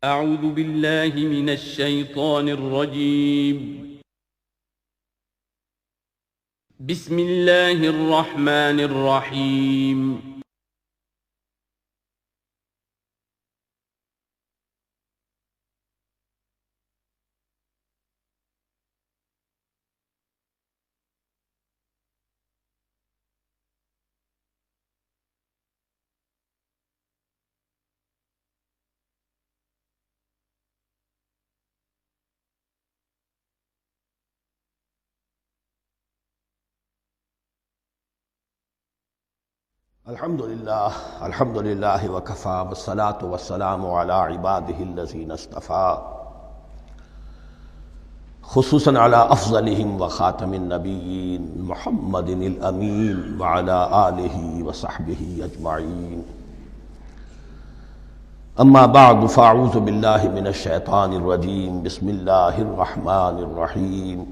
اعوذ باللہ من الشیطان الرجیم بسم اللہ الرحمن الرحیم الحمدللہ وکفا والصلاة والسلام علی عبادہ الذین اصطفیٰ خصوصاً علی افضلہم وخاتم النبیین محمد الامین وعلی آلہ وصحبہ اجمعین اما بعد فاعوذ باللہ من الشیطان الرجیم بسم اللہ الرحمن الرحیم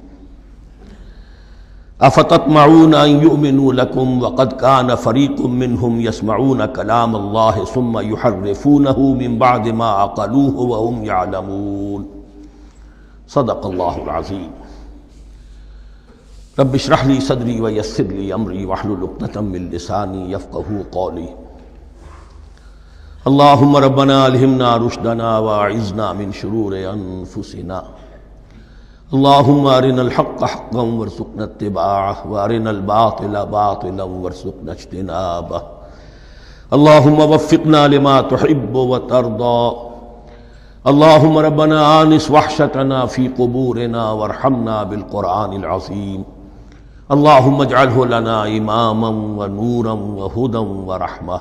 افتطمعون ان یؤمنوا لکم وقد کان فریق منہم یسمعون کلام اللہ ثم یحرفونہ من بعد ما عقلوہ وهم یعلمون صدق اللہ العظیم رب اشرح لی صدری ویسر لی امری واحلل عقدۃ من لسانی یفقہوا قولی اللہم ربنا الہمنا رشدنا واعذنا من شرور انفسنا اللہم ارنا الحق حقا وارزقنا اتباعہ وارنا الباطل باطلا وارزقنا اجتنابہ اللہم وفقنا لما تحب وترضى اللہم ربنا آنس وحشتنا فی قبورنا وارحمنا بالقرآن العظیم اللہم اجعلہ لنا اماما ونورا وہدا ورحمہ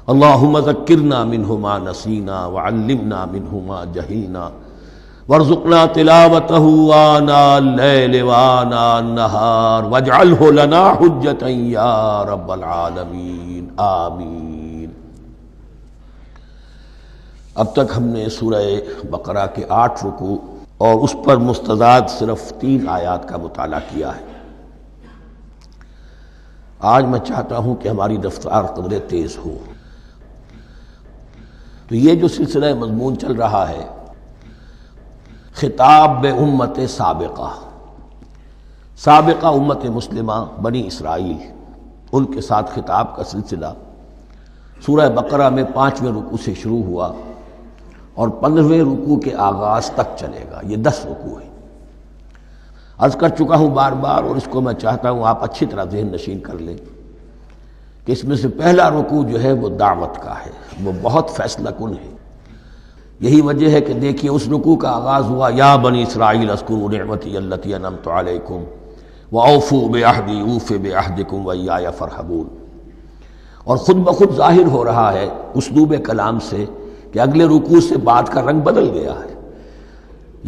اللہم ذکرنا منہ ما نسینا وعلمنا منہ ما جہلنا وارزقنا تلاوته آناء الليل وآناء النهار واجعله لنا حجة یا رب العالمین آمین۔ اب تک ہم نے سورہ بقرہ کے 8 رکوع اور اس پر مستضاد صرف 3 آیات کا مطالعہ کیا ہے۔ آج میں چاہتا ہوں کہ ہماری رفتار قدر تیز ہو۔ تو یہ جو سلسلہ مضمون چل رہا ہے خطاب بے امت سابقہ امت مسلمہ بنی اسرائیل، ان کے ساتھ خطاب کا سلسلہ سورہ بقرہ میں 5ویں رکوع سے شروع ہوا اور 15ویں رکوع کے آغاز تک چلے گا۔ یہ 10 رکوع ہیں۔ عرض کر چکا ہوں بار بار، اور اس کو میں چاہتا ہوں آپ اچھی طرح ذہن نشین کر لیں کہ اس میں سے پہلا رکوع جو ہے وہ دعوت کا ہے، وہ بہت فیصلہ کن ہے۔ یہی وجہ ہے کہ دیکھیے اس رکوع کا آغاز ہوا یا بنی اسرائیل اذکروا نعمتی التی انعمت علیکم واوفوا بعہدی اوف بعہدکم وایای فارہبون، اور خود بخود ظاہر ہو رہا ہے اسلوب کلام سے کہ اگلے رکوع سے بات کا رنگ بدل گیا ہے۔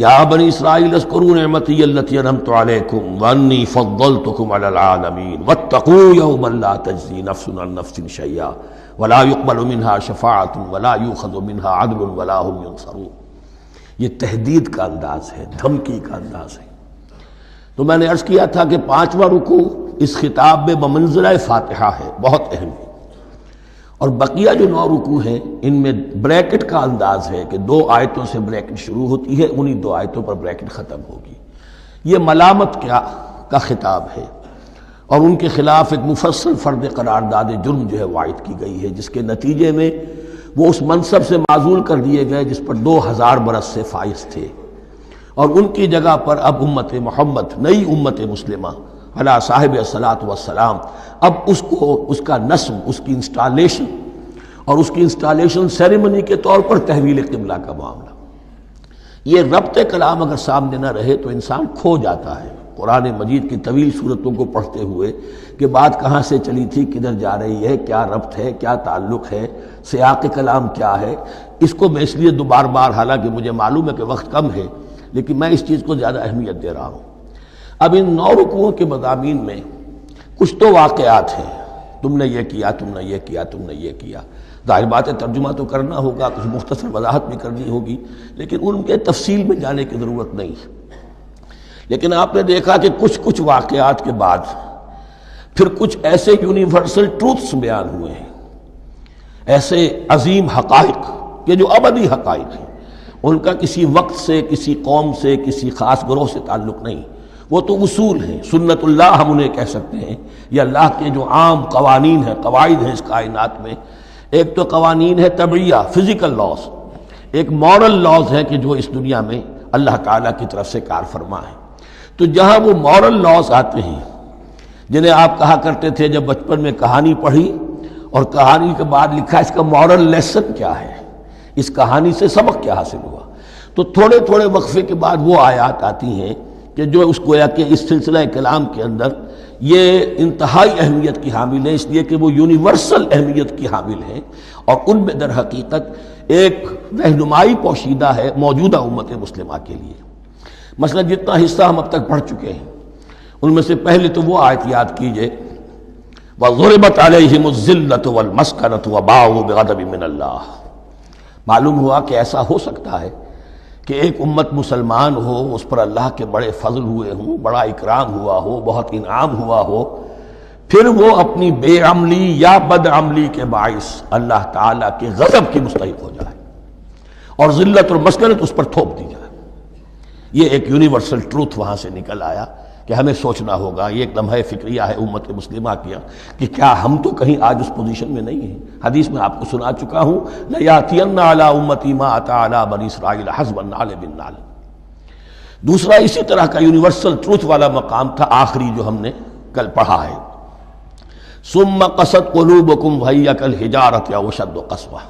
یا بنی اسرائیل اذکروا نعمتی التی انعمت علیکم وانی فضلتکم علی العالمین واتقوا یوما لا تجزی نفس عن نفس شیئا ولا يقبل منها شفاعت ولا يؤخذ منها عدل ولا هم ينصرون۔ یہ تہدید کا انداز ہے، دھمکی کا انداز ہے۔ تو میں نے عرض کیا تھا کہ 5واں رکوع اس خطاب میں بمنزلہ فاتحہ ہے، بہت اہم ہے، اور بقیہ جو 9 رکوع ہیں ان میں بریکٹ کا انداز ہے کہ 2 آیتوں سے بریکٹ شروع ہوتی ہے، انہی 2 آیتوں پر بریکٹ ختم ہوگی۔ یہ ملامت کا خطاب ہے، اور ان کے خلاف ایک مفصل فرد قرارداد جرم جو ہے وائد کی گئی ہے، جس کے نتیجے میں وہ اس منصب سے معزول کر دیے گئے جس پر 2000 برس سے فائز تھے، اور ان کی جگہ پر اب امت محمد، نئی امت مسلمہ علی صاحب الصلاۃ والسلام، اب اس کا نصب، اس کی انسٹالیشن، اور اس کی انسٹالیشن سیریمنی کے طور پر تحویل قبلہ کا معاملہ۔ یہ ربط کلام اگر سامنے نہ رہے تو انسان کھو جاتا ہے قرآن مجید کی طویل صورتوں کو پڑھتے ہوئے کہ بات کہاں سے چلی تھی، کدھر جا رہی ہے، کیا ربط ہے، کیا تعلق ہے، سیاق کلام کیا ہے۔ اس کو میں اس لیے بار بار، حالانکہ مجھے معلوم ہے کہ وقت کم ہے، لیکن میں اس چیز کو زیادہ اہمیت دے رہا ہوں۔ اب ان 9 رکوعوں کے مضامین میں کچھ تو واقعات ہیں، تم نے یہ کیا، تم نے یہ کیا، تم نے یہ کیا۔ ظاہر بات ہے ترجمہ تو کرنا ہوگا، کچھ مختصر وضاحت بھی کرنی ہوگی، لیکن ان کے تفصیل میں جانے کی ضرورت نہیں ہے۔ لیکن آپ نے دیکھا کہ کچھ واقعات کے بعد پھر کچھ ایسے یونیورسل ٹروتھس بیان ہوئے ہیں، ایسے عظیم حقائق کہ جو ابدی حقائق ہیں ان کا کسی وقت سے، کسی قوم سے، کسی خاص گروہ سے تعلق نہیں، وہ تو اصول ہیں، سنت اللہ ہم انہیں کہہ سکتے ہیں، یہ اللہ کے جو عام قوانین ہیں، قواعد ہیں اس کائنات میں۔ ایک تو قوانین ہے طبعیہ، فزیکل لاز، ایک مورل لاز ہے کہ جو اس دنیا میں اللہ تعالیٰ کی طرف سے کار فرما ہے۔ تو جہاں وہ مورل لاز آتے ہیں جنہیں آپ کہا کرتے تھے جب بچپن میں کہانی پڑھی اور کہانی کے بعد لکھا اس کا مورل لیسن کیا ہے، اس کہانی سے سبق کیا حاصل ہوا، تو تھوڑے تھوڑے وقفے کے بعد وہ آیات آتی ہیں کہ جو اس گویا کہ اس سلسلہ کلام کے اندر یہ انتہائی اہمیت کی حامل ہیں، اس لیے کہ وہ یونیورسل اہمیت کی حامل ہیں، اور ان میں در حقیقت ایک رہنمائی پوشیدہ ہے موجودہ امت مسلمہ کے لیے۔ مثلا جتنا حصہ ہم اب تک پڑھ چکے ہیں ان میں سے پہلے تو وہ آیت یاد کیجئے، وَضُرِبَتْ عَلَيْهِمُ الذِّلَّةُ وَالْمَسْكَنَةُ وَبَاءُوا بِغَضَبٍ مِّنَ اللَّهِ۔ معلوم ہوا کہ ایسا ہو سکتا ہے کہ ایک امت مسلمان ہو، اس پر اللہ کے بڑے فضل ہوئے ہوں، بڑا اکرام ہوا ہو، بہت انعام ہوا ہو، پھر وہ اپنی بے عملی یا بد عملی کے باعث اللہ تعالیٰ کے غضب کی مستحق ہو جائے اور ذلت اور مسکنت اس پر تھوپ دی جائے۔ یہ ایک یونیورسل ٹروتھ وہاں سے نکل آیا کہ ہمیں سوچنا ہوگا، یہ ایک لمحہ فکریہ ہے امت مسلمہ کیا کہ کیا ہم تو کہیں آج اس پوزیشن میں نہیں ہیں۔ حدیث میں آپ کو سنا چکا ہوں، لَيَأْتِيَنَّ عَلَىٰ أُمَّتِي مَا أَتَىٰ عَلَىٰ بَنِي إِسْرَائِيلَ حَسْبَ النَّعْلِ بِالنَّعْلِ۔ دوسرا اسی طرح کا یونیورسل ٹروتھ والا مقام تھا آخری جو ہم نے کل پڑھا ہے، ثُمَّ قَسَتْ قُلُوبُكُمْ وَهِيَ كَالْحِجَارَةِ أَوْ أَشَدُّ قَسْوَةً۔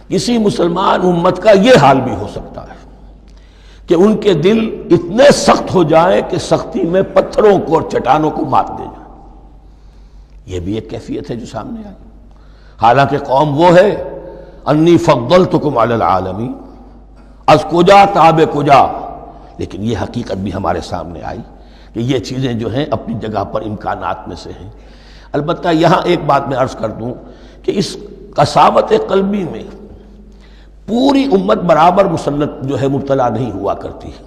کسی مسلمان امت کا یہ حال بھی ہو سکتا ہے کہ ان کے دل اتنے سخت ہو جائیں کہ سختی میں پتھروں کو اور چٹانوں کو مات دے جائیں۔ یہ بھی ایک کیفیت ہے جو سامنے آئی، حالانکہ قوم وہ ہے انی فضلتکم علی العالمین، از کجا تاب کجا، لیکن یہ حقیقت بھی ہمارے سامنے آئی کہ یہ چیزیں جو ہیں اپنی جگہ پر امکانات میں سے ہیں۔ البتہ یہاں ایک بات میں عرض کر دوں کہ اس قساوت قلبی میں پوری امت برابر مسلط جو ہے مبتلا نہیں ہوا کرتی ہے،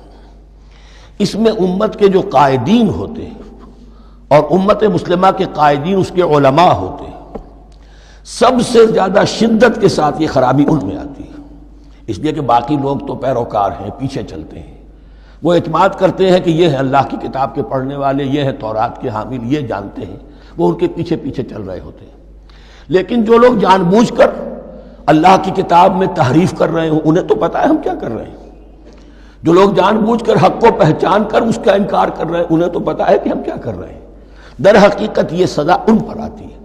اس میں امت کے جو قائدین ہوتے ہیں اور امت مسلمہ کے قائدین اس کے علماء ہوتے ہیں، سب سے زیادہ شدت کے ساتھ یہ خرابی ان میں آتی ہے، اس لیے کہ باقی لوگ تو پیروکار ہیں، پیچھے چلتے ہیں، وہ اعتماد کرتے ہیں کہ یہ ہے اللہ کی کتاب کے پڑھنے والے، یہ ہے تورات کے حامل، یہ جانتے ہیں، وہ ان کے پیچھے پیچھے چل رہے ہوتے ہیں۔ لیکن جو لوگ جان بوجھ کر اللہ کی کتاب میں تحریف کر رہے ہوں، انہیں تو پتہ ہے ہم کیا کر رہے ہیں۔ جو لوگ جان بوجھ کر حق کو پہچان کر اس کا انکار کر رہے ہیں، انہیں تو پتہ ہے کہ ہم کیا کر رہے ہیں۔ در حقیقت یہ سزا ان پر آتی ہے۔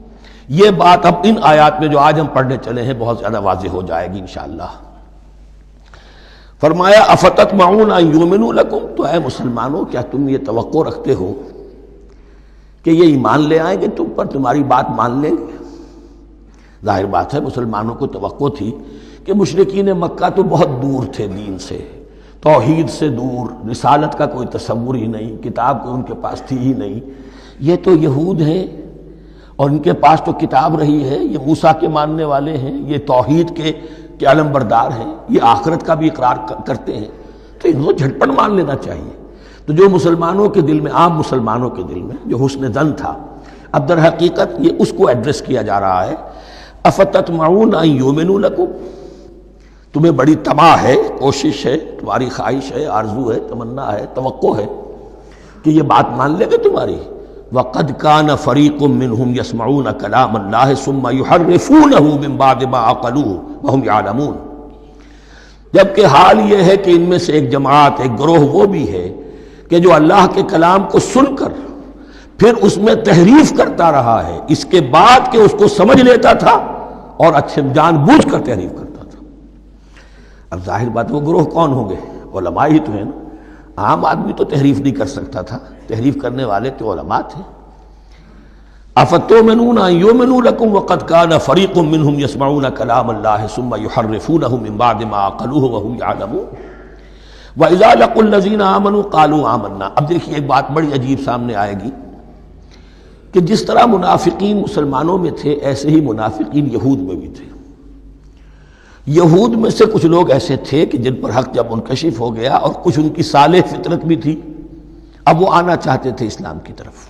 یہ بات اب ان آیات میں جو آج ہم پڑھنے چلے ہیں بہت زیادہ واضح ہو جائے گی انشاءاللہ۔ فرمایا افتطمعون ان یؤمنوا لکم، تو اے مسلمانوں کیا تم یہ توقع رکھتے ہو کہ یہ ایمان لے آئیں گے تم پر، تمہاری بات مان لیں گے؟ ظاہر بات ہے مسلمانوں کو توقع تھی کہ مشرکین مکہ تو بہت دور تھے دین سے، توحید سے دور، رسالت کا کوئی تصور ہی نہیں، کتاب کوئی ان کے پاس تھی ہی نہیں۔ یہ تو یہود ہیں اور ان کے پاس تو کتاب رہی ہے، یہ موسیٰ کے ماننے والے ہیں، یہ توحید کے علم بردار ہیں، یہ آخرت کا بھی اقرار کرتے ہیں، تو ان کو جھٹپٹ مان لینا چاہیے۔ تو جو مسلمانوں کے دل میں، عام مسلمانوں کے دل میں جو حسن ظن تھا، اب در حقیقت یہ اس کو ایڈریس کیا جا رہا ہے، افتطمعون ان یؤمنوا لکم، تمہیں بڑی طمع ہے، کوشش ہے، تمہاری خواہش ہے، آرزو ہے، تمنا ہے، توقع ہے کہ یہ بات مان لے گے تمہاری۔ وَقَدْ كَانَ فَرِيقٌ مِّنْهُمْ يَسْمَعُونَ كَلَامَ اللَّهِ ثُمَّ يُحَرِّفُونَهُ مِن بَعْدِ مَا عَقَلُوهُ وَهُمْ يَعْلَمُونَ، جبکہ حال یہ ہے کہ ان میں سے ایک جماعت، ایک گروہ وہ بھی ہے کہ جو اللہ کے کلام کو سن کر پھر اس میں تحریف کرتا رہا ہے، اس کے بعد کہ اس کو سمجھ لیتا تھا اور اچھے جان بوجھ کر تحریف کرتا تھا۔ اب ظاہر بات وہ گروہ کون ہوں گے؟ علماء ہی تو ہیں نا، عام آدمی تو تحریف نہیں کر سکتا تھا، تحریف کرنے والے تو علماء تھے۔ افتؤمنون ان یؤمنوا لکم وقد کان فریق منہم یسمعون کلام اللہ ثم یحرفونہ من بعد ما عقلوہ وہم یعلمون واذا لقوا الذین آمنوا قالوا آمنا۔ اب دیکھیے ایک بات بڑی عجیب سامنے آئے گی کہ جس طرح منافقین مسلمانوں میں تھے ایسے ہی منافقین یہود میں بھی تھے۔ یہود میں سے کچھ لوگ ایسے تھے کہ جن پر حق جب منکشف ہو گیا اور کچھ ان کی صالح فطرت بھی تھی، اب وہ آنا چاہتے تھے اسلام کی طرف،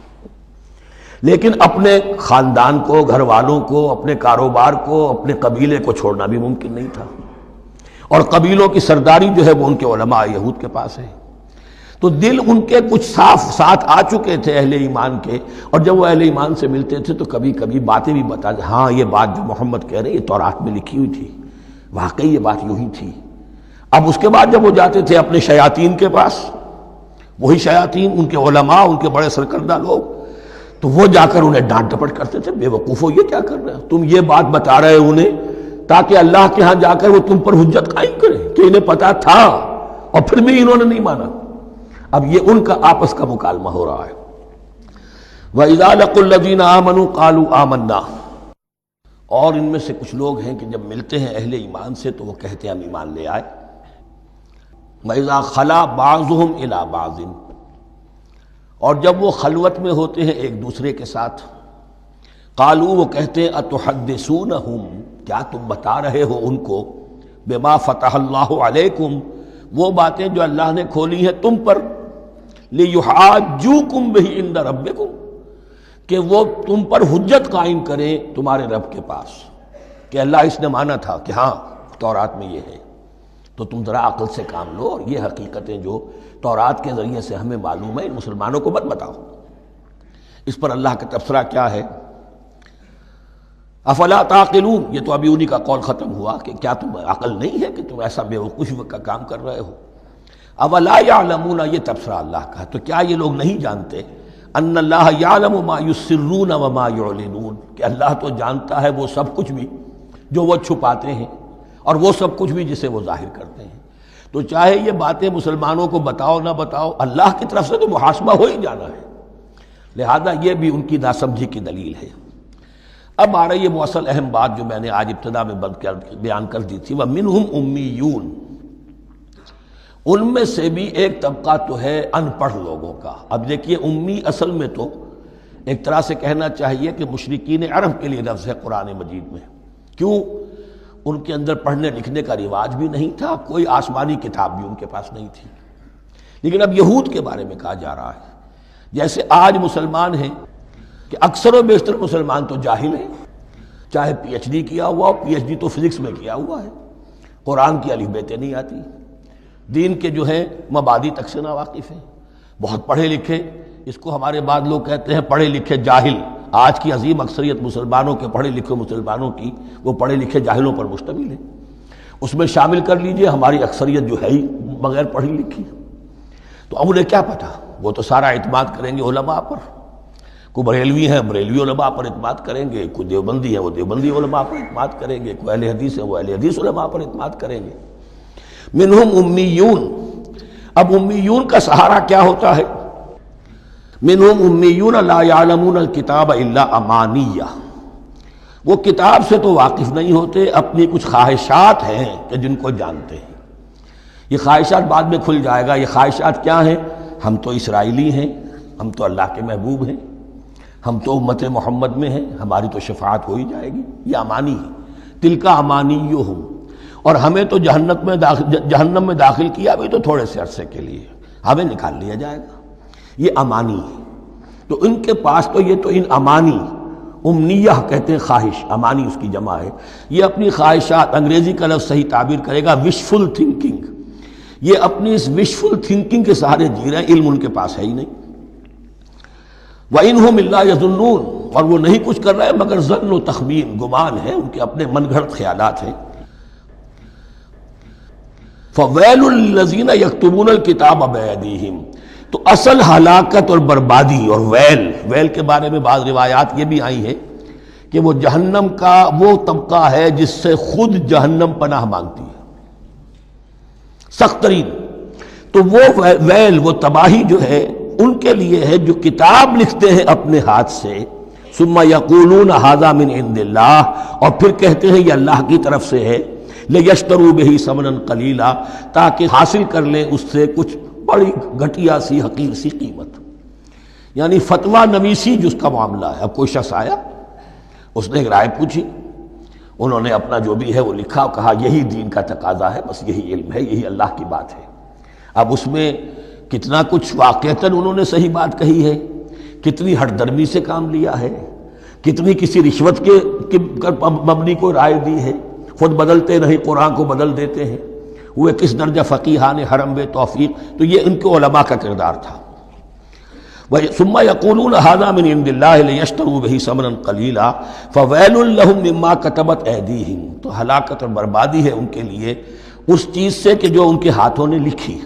لیکن اپنے خاندان کو، گھر والوں کو، اپنے کاروبار کو، اپنے قبیلے کو چھوڑنا بھی ممکن نہیں تھا، اور قبیلوں کی سرداری جو ہے وہ ان کے علماء یہود کے پاس ہے۔ تو دل ان کے کچھ صاف ساتھ آ چکے تھے اہل ایمان کے، اور جب وہ اہل ایمان سے ملتے تھے تو کبھی کبھی باتیں بھی بتا، ہاں یہ بات جو محمد کہہ رہے ہیں یہ تورات میں لکھی ہوئی تھی، واقعی یہ بات یوں ہی تھی۔ اب اس کے بعد جب وہ جاتے تھے اپنے شیاطین کے پاس، وہی شیاطین ان کے علماء، ان کے بڑے سرکردہ لوگ، تو وہ جا کر انہیں ڈانٹ ڈپٹ کرتے تھے، بے وقوفو یہ کیا کر رہے ہو، تم یہ بات بتا رہے ہو انہیں تاکہ اللہ کے ہاں جا کر وہ تم پر حجت قائم کرے کہ انہیں پتا تھا اور پھر بھی انہوں نے نہیں مانا۔ اب یہ ان کا آپس کا مکالمہ ہو رہا ہے۔ وَإِذَا لَقُوا الَّذِينَ آمَنُوا قَالُوا آمَنَّا، اور ان میں سے کچھ لوگ ہیں کہ جب ملتے ہیں اہل ایمان سے تو وہ کہتے ہیں ہم ایمان لے آئے۔ وَإِذَا خَلَا بَعْضُهُمْ إِلَىٰ بَعْضٍ، اور جب وہ خلوت میں ہوتے ہیں ایک دوسرے کے ساتھ، قالوا وہ کہتے ہیں اتحدثونہم، کیا تم بتا رہے ہو ان کو، بما فتح اللہ علیکم، وہ باتیں جو اللہ نے کھولی ہیں تم پر، لیحاجوکم بہ عند ربکم، کہ وہ تم پر حجت قائم کریں تمہارے رب کے پاس، کہ اللہ اس نے مانا تھا کہ ہاں تورات میں یہ ہے، تو تم ذرا عقل سے کام لو، اور یہ حقیقتیں جو تورات کے ذریعے سے ہمیں معلوم ہے ان مسلمانوں کو مت بتاؤ۔ اس پر اللہ کا تبصرہ کیا ہے، افلا تعقلون، یہ تو ابھی انہی کا قول ختم ہوا کہ کیا تم عقل نہیں ہے کہ تم ایسا بے وقوفی کا کام کر رہے ہو۔ اولا یعلمون، یہ تبصرہ اللہ کا، تو کیا یہ لوگ نہیں جانتے، ان اللہ یعلم ما یسرون وما یعلنون، کہ اللہ تو جانتا ہے وہ سب کچھ بھی جو وہ چھپاتے ہیں اور وہ سب کچھ بھی جسے وہ ظاہر کرتے ہیں۔ تو چاہے یہ باتیں مسلمانوں کو بتاؤ نہ بتاؤ، اللہ کی طرف سے تو محاسبہ ہو ہی جانا ہے، لہذا یہ بھی ان کی ناسمجھی کی دلیل ہے۔ اب آ رہی ہے وہ اصل اہم بات جو میں نے آج ابتدا میں بیان کر دی تھی، وَمِنْهُمْ أُمِّيُّونَ، ان میں سے بھی ایک طبقہ تو ہے ان پڑھ لوگوں کا۔ اب دیکھیے امی اصل میں تو ایک طرح سے کہنا چاہیے کہ مشرکین عرب کے لیے لفظ ہے قرآن مجید میں، کیوں؟ ان کے اندر پڑھنے لکھنے کا رواج بھی نہیں تھا، کوئی آسمانی کتاب بھی ان کے پاس نہیں تھی۔ لیکن اب یہود کے بارے میں کہا جا رہا ہے، جیسے آج مسلمان ہیں کہ اکثر و بیشتر مسلمان تو جاہل ہیں، چاہے پی ایچ ڈی کیا ہوا ہو، پی ایچ ڈی تو فزکس میں کیا ہوا ہے، قرآن کی الف بیتیں نہیں آتی، دین کے جو ہیں مبادی تک سے ناواقف ہیں، بہت پڑھے لکھے، اس کو ہمارے بعد لوگ کہتے ہیں پڑھے لکھے جاہل۔ آج کی عظیم اکثریت مسلمانوں کے پڑھے لکھے مسلمانوں کی وہ پڑھے لکھے جاہلوں پر مشتمل ہے، اس میں شامل کر لیجئے ہماری اکثریت جو ہے ہی بغیر پڑھی لکھی۔ تو اب انہیں کیا پتہ، وہ تو سارا اعتماد کریں گے علماء پر، کوئی بریلوی ہیں بریلوی علماء پر اعتماد کریں گے، کوئی دیوبندی ہیں وہ دیوبندی علماء پر اعتماد کریں گے، کوئی اہل حدیث ہیں وہ اہل حدیث علماء پر اعتماد کریں گے۔ منہم امیون، اب امیون کا سہارا کیا ہوتا ہے، منہم امیون لا یعلمون الکتاب الا امانیہ، وہ کتاب سے تو واقف نہیں ہوتے، اپنی کچھ خواہشات ہیں کہ جن کو جانتے ہیں۔ یہ خواہشات بعد میں کھل جائے گا، یہ خواہشات کیا ہیں، ہم تو اسرائیلی ہیں، ہم تو اللہ کے محبوب ہیں، ہم تو امت محمد میں ہیں، ہماری تو شفاعت ہو ہی جائے گی، یہ امانی ہے، تلک امانیہم، اور ہمیں تو جہنم میں داخل کیا بھی تو تھوڑے سے عرصے کے لیے، ہمیں نکال لیا جائے گا، یہ امانی ہے۔ تو ان کے پاس تو یہ تو ان امانی، امنیہ کہتے ہیں خواہش، امانی اس کی جمع ہے، یہ اپنی خواہشات، انگریزی کا لفظ صحیح تعبیر کرے گا وشفل تھنکنگ، یہ اپنی اس وشفل تھنکنگ کے سہارے جی رہے ہیں، علم ان کے پاس ہے ہی نہیں۔ وَإِنْهُمْ إِلَّا يَظُنُّونَ، اور وہ نہیں کچھ کر رہے مگر ظن و تخمین، گمان ہے، ان کے اپنے من گھڑت خیالات ہیں۔ فَوَيْلٌ لِّلَّذِينَ يَكْتُبُونَ الْكِتَابَ بِأَيْدِيهِمْ، تو اصل ہلاکت اور بربادی اور ویل کے بارے میں بعض روایات یہ بھی آئی ہیں کہ وہ جہنم کا وہ طبقہ ہے جس سے خود جہنم پناہ مانگتی ہے، سخت ترین۔ تو وہ ویل، وہ تباہی جو ہے ان کے لیے ہے جو کتاب لکھتے ہیں اپنے ہاتھ سے، ثم یقولون ھذا من عند اللہ، اور پھر کہتے ہیں یہ اللہ کی طرف سے ہے، لیشتروا بہ ثمنا قلیلا، تاکہ حاصل کر لیں اس سے کچھ بڑی گھٹیا سی حقیر سی قیمت، یعنی فتویٰ نویسی جس کا معاملہ ہے۔ اب کوئی شخص آیا، اس نے ایک رائے پوچھی، انہوں نے اپنا جو بھی ہے وہ لکھا اور کہا یہی دین کا تقاضا ہے، بس یہی علم ہے، یہی اللہ کی بات ہے۔ اب اس میں کتنا کچھ واقعتاً انہوں نے صحیح بات کہی ہے، کتنی ہٹ درمی سے کام لیا ہے، کتنی کسی رشوت کے مبنی کو رائے دی ہے، خود بدلتے نہیں قرآن کو بدل دیتے ہیں، ہوئے کس درجہ فقیہان حرم بے توفیق، تو یہ ان کے علماء کا کردار تھا۔ ثم يقولون هذا من عند الله ليشتروا به ثمنا قليلا فويل لهم مما كتبت ايديهم، تو ہلاکت اور بربادی ہے ان کے لیے اس چیز سے کہ جو ان کے ہاتھوں نے لکھی،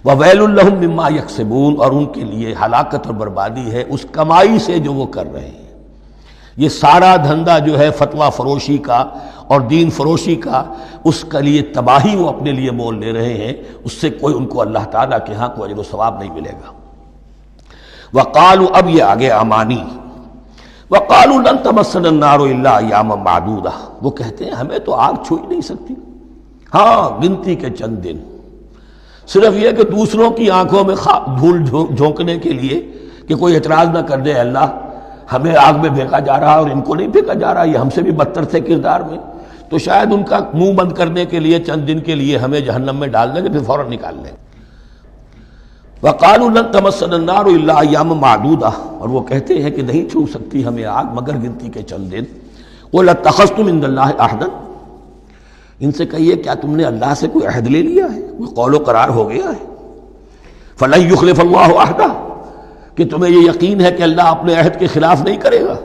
وویل لهم مما يكسبون، اور ان کے لیے ہلاکت اور بربادی ہے اس کمائی سے جو وہ کر رہے ہیں۔ یہ سارا دھندا جو ہے فتویٰ فروشی کا اور دین فروشی کا، اس کے لیے تباہی وہ اپنے لیے مول لے رہے ہیں، اس سے کوئی ان کو اللہ تعالیٰ کے ہاں کوئی اجر و ثواب نہیں ملے گا۔ وقالوا، اب یہ آگے امانی، وقالوا لن تمسنا النار الا ایاما معدودہ، وہ کہتے ہیں ہمیں تو آگ چھو ہی نہیں سکتی، ہاں گنتی کے چند دن، صرف یہ کہ دوسروں کی آنکھوں میں دھول جھونکنے کے لیے کہ کوئی اعتراض نہ کر دے، اللہ ہمیں آگ میں پھینکا جا رہا اور ان کو نہیں پھینکا جا رہا، یہ ہم سے بھی بدتر تھے کردار میں، تو شاید ان کا منہ بند کرنے کے لیے چند دن کے لیے ہمیں جہنم میں ڈال دیں گے، پھر فوراً نکال لیں۔ وقالوا لن تمسنا النار الا ایاما معدودہ، اور وہ کہتے ہیں کہ نہیں چھو سکتی ہمیں آگ مگر گنتی کے چند دن۔ قل اتخذتم عند اللہ عہدا، ان سے کہیے کیا تم نے اللہ سے کوئی عہد لے لیا ہے، کوئی قول و قرار ہو گیا ہے؟ فلن یخلف اللہ عہدہ، کہ تمہیں یہ یقین ہے کہ اللہ اپنے عہد کے خلاف نہیں کرے گا؟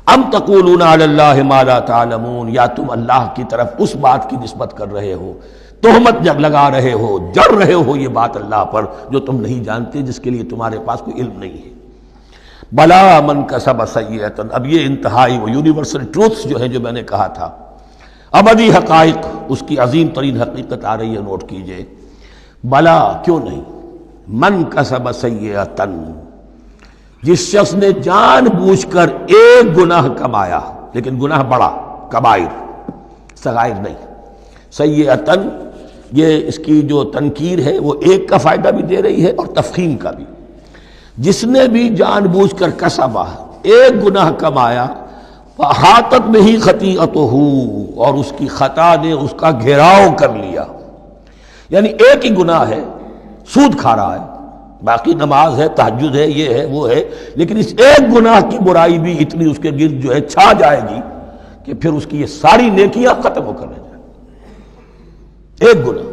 ام تقولون علی اللہ ما لا تعلمون، یا تم اللہ کی طرف اس بات کی نسبت کر رہے ہو، تہمت لگا رہے ہو، جڑ رہے ہو یہ بات اللہ پر جو تم نہیں جانتے، جس کے لیے تمہارے پاس کوئی علم نہیں ہے۔ بلا من کسب سیئۃ، اب یہ انتہائی وہ یونیورسل ٹروتھس جو ہیں جو میں نے کہا تھا، ابدی حقائق، اس کی عظیم ترین حقیقت آ رہی ہے، نوٹ کیجئے۔ بلا، کیوں نہیں، من کسب سیئۃ، جس شخص نے جان بوجھ کر ایک گناہ کمایا، لیکن گناہ بڑا، کبائر، صغائر نہیں، سیئۃ، یہ اس کی جو تنکیر ہے وہ ایک کا فائدہ بھی دے رہی ہے اور تفخیم کا بھی۔ جس نے بھی جان بوجھ کر کسبا، ایک گناہ کمایا، فاحاطت بہ خطیئتہ، اور اس کی خطا نے اس کا گھیراؤ کر لیا، یعنی ایک ہی گناہ ہے، سود کھا رہا ہے، باقی نماز ہے، تہجد ہے، یہ ہے وہ ہے، لیکن اس ایک گناہ کی برائی بھی اتنی اس کے گرد جو ہے چھا جائے گی کہ پھر اس کی یہ ساری نیکیاں ختم ہو کر رہ جائیں، ایک گناہ۔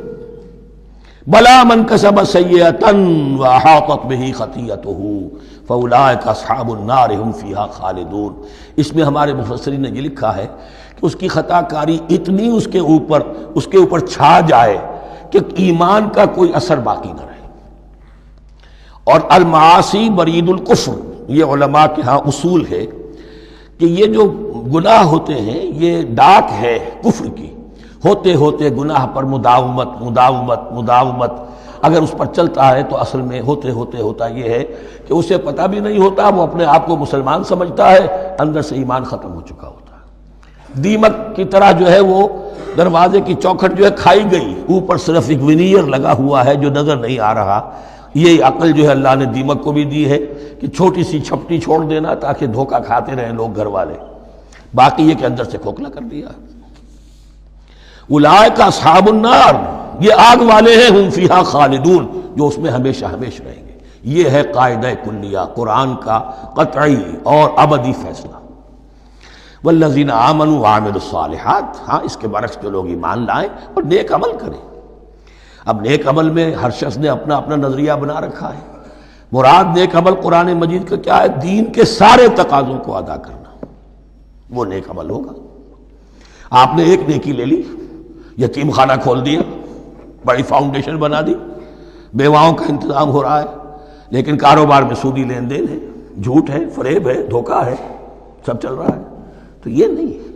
بلا من کسب سیئۃ واحاطت بہ خطیئتہ فاولئک اصحاب النار هم فیہا خالدون، اس میں ہمارے مفسرین نے یہ لکھا ہے کہ اس کی خطا کاری اتنی اس کے اوپر چھا جائے کہ ایمان کا کوئی اثر باقی نہ رہے۔ اور المعاصی برید الکفر، یہ علماء کے ہاں اصول ہے کہ یہ جو گناہ ہوتے ہیں یہ ڈاک ہے کفر کی، ہوتے ہوتے گناہ پر مداومت اگر اس پر چلتا ہے تو اصل میں ہوتے ہوتے ہوتا یہ ہے کہ اسے پتہ بھی نہیں ہوتا، وہ اپنے آپ کو مسلمان سمجھتا ہے، اندر سے ایمان ختم ہو چکا ہوتا ہے۔ دیمک کی طرح جو ہے وہ دروازے کی چوکھٹ جو ہے کھائی گئی، اوپر صرف ایک ونیئر لگا ہوا ہے جو نظر نہیں آ رہا۔ یہ عقل جو ہے اللہ نے دیمک کو بھی دی ہے کہ چھوٹی سی چھپٹی چھوڑ دینا تاکہ دھوکہ کھاتے رہیں لوگ گھر والے، باقی یہ کہ اندر سے کھوکھلا کر دیا۔ اولئک اصحاب النار، یہ آگ والے ہیں، ہم فیہا خالدون، جو اس میں ہمیشہ ہمیشہ رہیں گے۔ یہ ہے قاعدہ کلیہ، قرآن کا قطعی اور ابدی فیصلہ۔ والذین آمنوا وعملوا الصالحات، ہاں اس کے برعکس جو لوگ ایمان لائیں اور نیک عمل کریں۔ اب نیک عمل میں ہر شخص نے اپنا اپنا نظریہ بنا رکھا ہے۔ مراد نیک عمل قرآن مجید کا کیا ہے؟ دین کے سارے تقاضوں کو ادا کرنا، وہ نیک عمل ہوگا۔ آپ نے ایک نیکی لے لی، یتیم خانہ کھول دیا، بڑی فاؤنڈیشن بنا دی، بیواؤں کا انتظام ہو رہا ہے، لیکن کاروبار میں سودی لین دین ہے، جھوٹ ہے، فریب ہے، دھوکہ ہے، سب چل رہا ہے، تو یہ نہیں ہے۔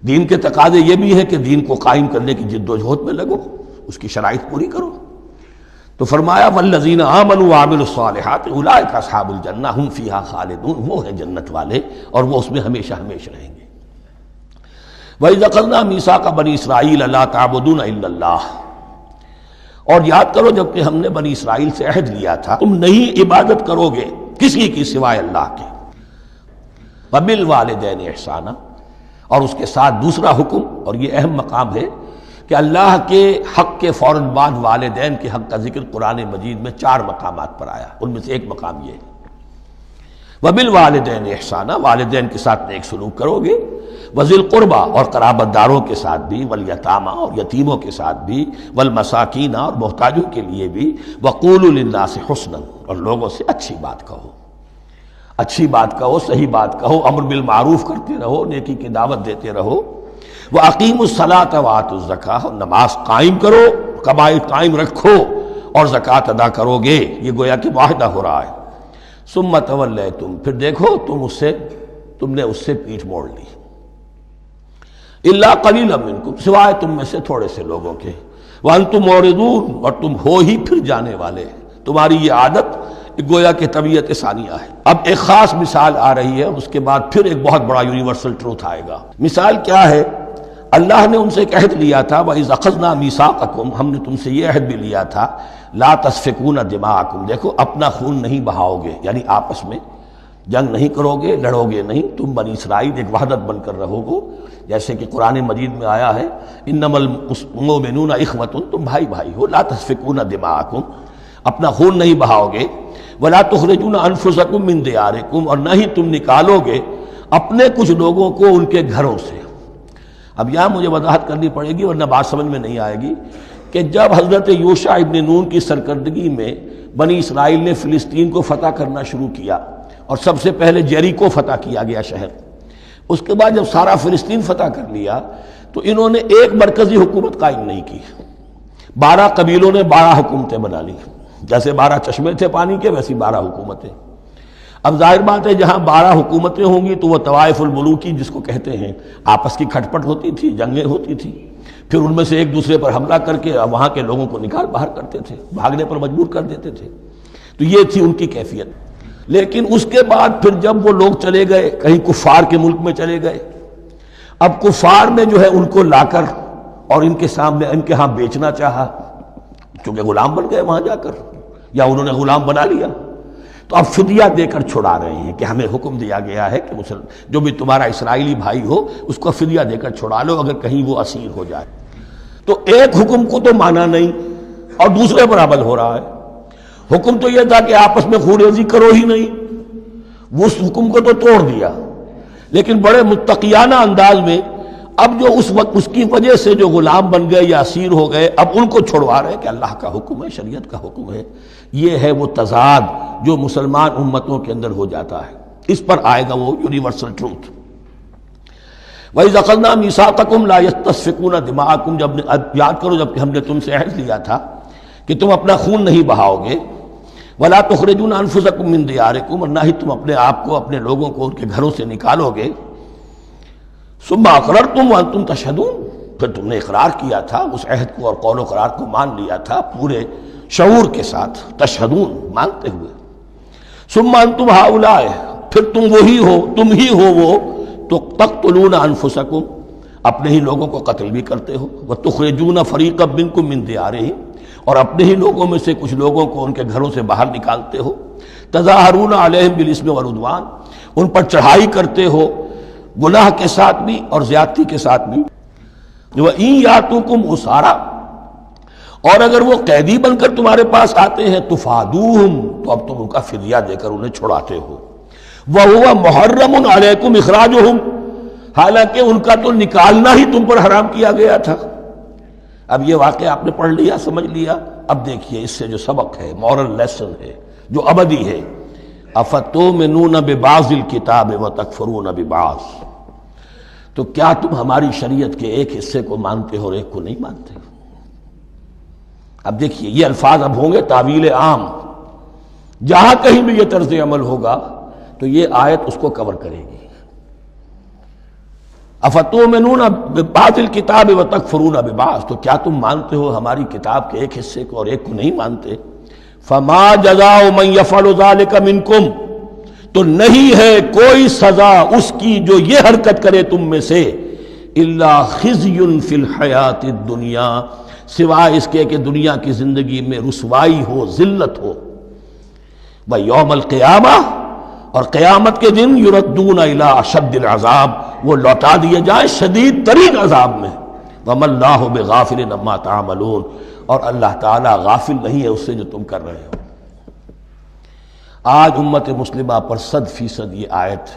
دین کے تقاضے یہ بھی ہے کہ دین کو قائم کرنے کی جد و جہد میں لگو، اس کی شرائط پوری کرو۔ تو فرمایا والذین آمنوا وعملوا الصالحات اولئک اصحاب الجنہ ھم فیہا خالدون، وہ ہیں جنت والے اور وہ اس میں ہمیشہ ہمیشہ رہیں گے۔ وَإِذْ أَخَذْنَا مِيثَاقَ بَنِي إِسْرَائِيلَ لَا تَعْبُدُونَ إِلَّا اللَّهَ، اور یاد کرو جب کہ ہم نے بنی اسرائیل سے عہد لیا تھا تم نہیں عبادت کرو گے کسی کی سوائے اللہ کے۔ وَبِالْوَالِدَيْنِ إِحْسَانًا، اور اس کے ساتھ دوسرا حکم، اور یہ اہم مقام ہے کہ اللہ کے حق کے فوراً بعد والدین کے حق کا ذکر قرآن مجید میں 4 مقامات پر آیا، ان میں سے ایک مقام یہ ہے وبالوالدین احسانا، والدین کے ساتھ نیک سلوک کرو گے، وذی القربیٰ اور قرابت داروں کے ساتھ بھی، والیتامیٰ اور یتیموں کے ساتھ بھی، والمساکین اور محتاجوں کے لیے بھی، وقولوا للناس حسنا اور لوگوں سے اچھی بات کہو، اچھی بات کہو، صحیح بات کہو، امر بالمعروف کرتے رہو، نیکی کی دعوت دیتے رہو، وَأَقِیمُوا الصَّلَاةَ وَآتُوا الزَّکَاۃَ اور نماز قائم کرو، قواعد قائم رکھو اور زکوٰۃ ادا کرو گے، یہ گویا کہ معاہدہ ہو رہا ہے۔ ثم تولیتم، پھر دیکھو تم نے اس سے پیٹھ موڑ لی، الا قلیلا منکم، سوائے تم میں سے تھوڑے سے لوگوں کے، وانتم معرضون اور تم ہو ہی پھر جانے والے، تمہاری یہ عادت گویا کہ طبیعت ثانیہ ہے۔ اب ایک خاص مثال آ رہی ہے، اس کے بعد پھر ایک بہت بڑا یونیورسل ٹروتھ آئے گا۔ مثال کیا ہے؟ اللہ نے ان سے ایک عہد لیا تھا، وَإِذْ أَخَذْنَا مِيثَاقَكُمْ، ہم نے تم سے یہ عہد بھی لیا تھا، لا تسفکون دماءکم، دیکھو اپنا خون نہیں بہاؤ گے، یعنی آپس میں جنگ نہیں کرو گے، لڑو گے نہیں، تم بنی اسرائیل ایک وحدت بن کر رہو گے، جیسے کہ قرآن مجید میں آیا ہے انما المؤمنون اخوۃ، تم بھائی بھائی ہو، لا تسفکون دماءکم، اپنا خون نہیں بہاؤ گے، ولا تخرجون انفسکم من دیارکم اور نہ ہی تم نکالو گے اپنے کچھ لوگوں کو ان کے گھروں سے۔ اب یہاں مجھے وضاحت کرنی پڑے گی ورنہ بات سمجھ میں نہیں آئے گی کہ جب حضرت یوشع ابن نون کی سرکردگی میں بنی اسرائیل نے فلسطین کو فتح کرنا شروع کیا اور سب سے پہلے جیریکو فتح کیا گیا شہر، اس کے بعد جب سارا فلسطین فتح کر لیا تو انہوں نے ایک مرکزی حکومت قائم نہیں کی، 12 قبیلوں نے 12 حکومتیں بنا لی، جیسے 12 چشمے تھے پانی کے ویسی 12 حکومتیں۔ اب ظاہر بات ہے جہاں 12 حکومتیں ہوں گی تو وہ طوائف الملوکی جس کو کہتے ہیں، آپس کی کھٹ پٹ ہوتی تھی، جنگیں ہوتی تھی، پھر ان میں سے ایک دوسرے پر حملہ کر کے وہاں کے لوگوں کو نکال باہر کرتے تھے، بھاگنے پر مجبور کر دیتے تھے، تو یہ تھی ان کی کیفیت۔ لیکن اس کے بعد پھر جب وہ لوگ چلے گئے کہیں کفار کے ملک میں چلے گئے، اب کفار نے جو ہے ان کو لا کر اور ان کے سامنے ان کے ہاں بیچنا چاہا، چونکہ غلام بن گئے وہاں جا کر یا انہوں نے غلام بنا لیا، تو اب فدیہ دے کر چھڑا رہے ہیں کہ ہمیں حکم دیا گیا ہے کہ جو بھی تمہارا اسرائیلی بھائی ہو اس کو فدیہ دے کر چھڑا لو اگر کہیں وہ اسیر ہو جائے۔ تو ایک حکم کو تو مانا نہیں اور دوسرے پر عمل ہو رہا ہے۔ حکم تو یہ تھا کہ آپس میں خون ریزی کرو ہی نہیں، وہ اس حکم کو تو توڑ دیا، لیکن بڑے متقیانہ انداز میں اب جو اس وقت اس کی وجہ سے جو غلام بن گئے یا اسیر ہو گئے اب ان کو چھڑوا رہے کہ اللہ کا حکم ہے، شریعت کا حکم ہے۔ یہ ہے وہ تضاد جو مسلمان امتوں کے اندر ہو جاتا ہے، اس پر آئے گا وہ یونیورسل ٹروتھ۔ وَإِذْ أَخَذْنَا مِيثَاقَكُمْ لَا يَسْتَسْفِكُونَ دِمَاءَكُمْ، جب یاد کرو جب کہ ہم نے تم سے عہد لیا تھا کہ تم اپنا خون نہیں بہاؤ گے، وَلَا تُخْرِجُونَ أَنفُسَكُم مِّن دِيَارِكُمْ اور نہ ہی تم اپنے آپ کو اپنے لوگوں کو ان کے گھروں سے نکالو گے، ثُمَّ أَقْرَرْتُمْ وَأَنْتُمْ تَشْهَدُونَ، پھر تم نے اقرار کیا تھا اس عہد کو اور قول و قرار کو مان لیا تھا پورے شعور کے ساتھ، تشہدون مانتے ہوئے، ثم انتم ہؤلاء، پھر تم وہی ہو، تم ہی ہو وہ تو تقتلون انفسکم، اپنے ہی لوگوں کو قتل بھی کرتے ہو، وتخرجون فریقا منکم من دیارہم اور اپنے ہی لوگوں میں سے کچھ لوگوں کو ان کے گھروں سے باہر نکالتے ہو، تظاہرون علیہم بالاسم والعدوان، ان پر چڑھائی کرتے ہو گناہ کے ساتھ بھی اور زیادتی کے ساتھ بھی، وَإِن یاتوکم اسارا اور اگر وہ قیدی بن کر تمہارے پاس آتے ہیں تفادوہم تو اب تم ان کا فدیہ دے کر انہیں چھڑاتے ہو، وَهُوَ مُحَرَّمٌ عَلَيْكُمْ إِخْرَاجُهُمْ حالانکہ ان کا تو نکالنا ہی تم پر حرام کیا گیا تھا۔ اب یہ واقعہ آپ نے پڑھ لیا، سمجھ لیا، اب دیکھیے اس سے جو سبق ہے، مورل لیسن ہے جو ابدی ہے، أَفَتُؤْمِنُونَ بِبَعْضِ الْكِتَابِ وَتَكْفُرُونَ بِبَعْضٍ، تو کیا تم ہماری شریعت کے ایک حصے کو مانتے ہو اور ایک کو نہیں مانتے؟ اب دیکھیے یہ الفاظ اب ہوں گے تعویل عام، جہاں کہیں بھی یہ طرز عمل ہوگا تو یہ آیت اس کو کور کرے گی۔ افتؤمنون ببعض الکتاب وتکفرون ببعض، تو کیا تم مانتے ہو ہماری کتاب کے ایک حصے کو اور ایک کو نہیں مانتے؟ فما جزاء من یفعل ذلک منکم، تو نہیں ہے کوئی سزا اس کی جو یہ حرکت کرے تم میں سے، الا خزی فی الحیات الدنیا، سوائے اس کے کہ دنیا کی زندگی میں رسوائی ہو، ذلت ہو، ویوم القیامہ اور قیامت کے دن یردون الی اشد العذاب، وہ لوٹا دیے جائیں شدید ترین عذاب میں، وما اللہ بغافل عما تعملون اور اللہ تعالیٰ غافل نہیں ہے اس سے جو تم کر رہے ہو۔ آج امت مسلمہ پر 100% یہ آیت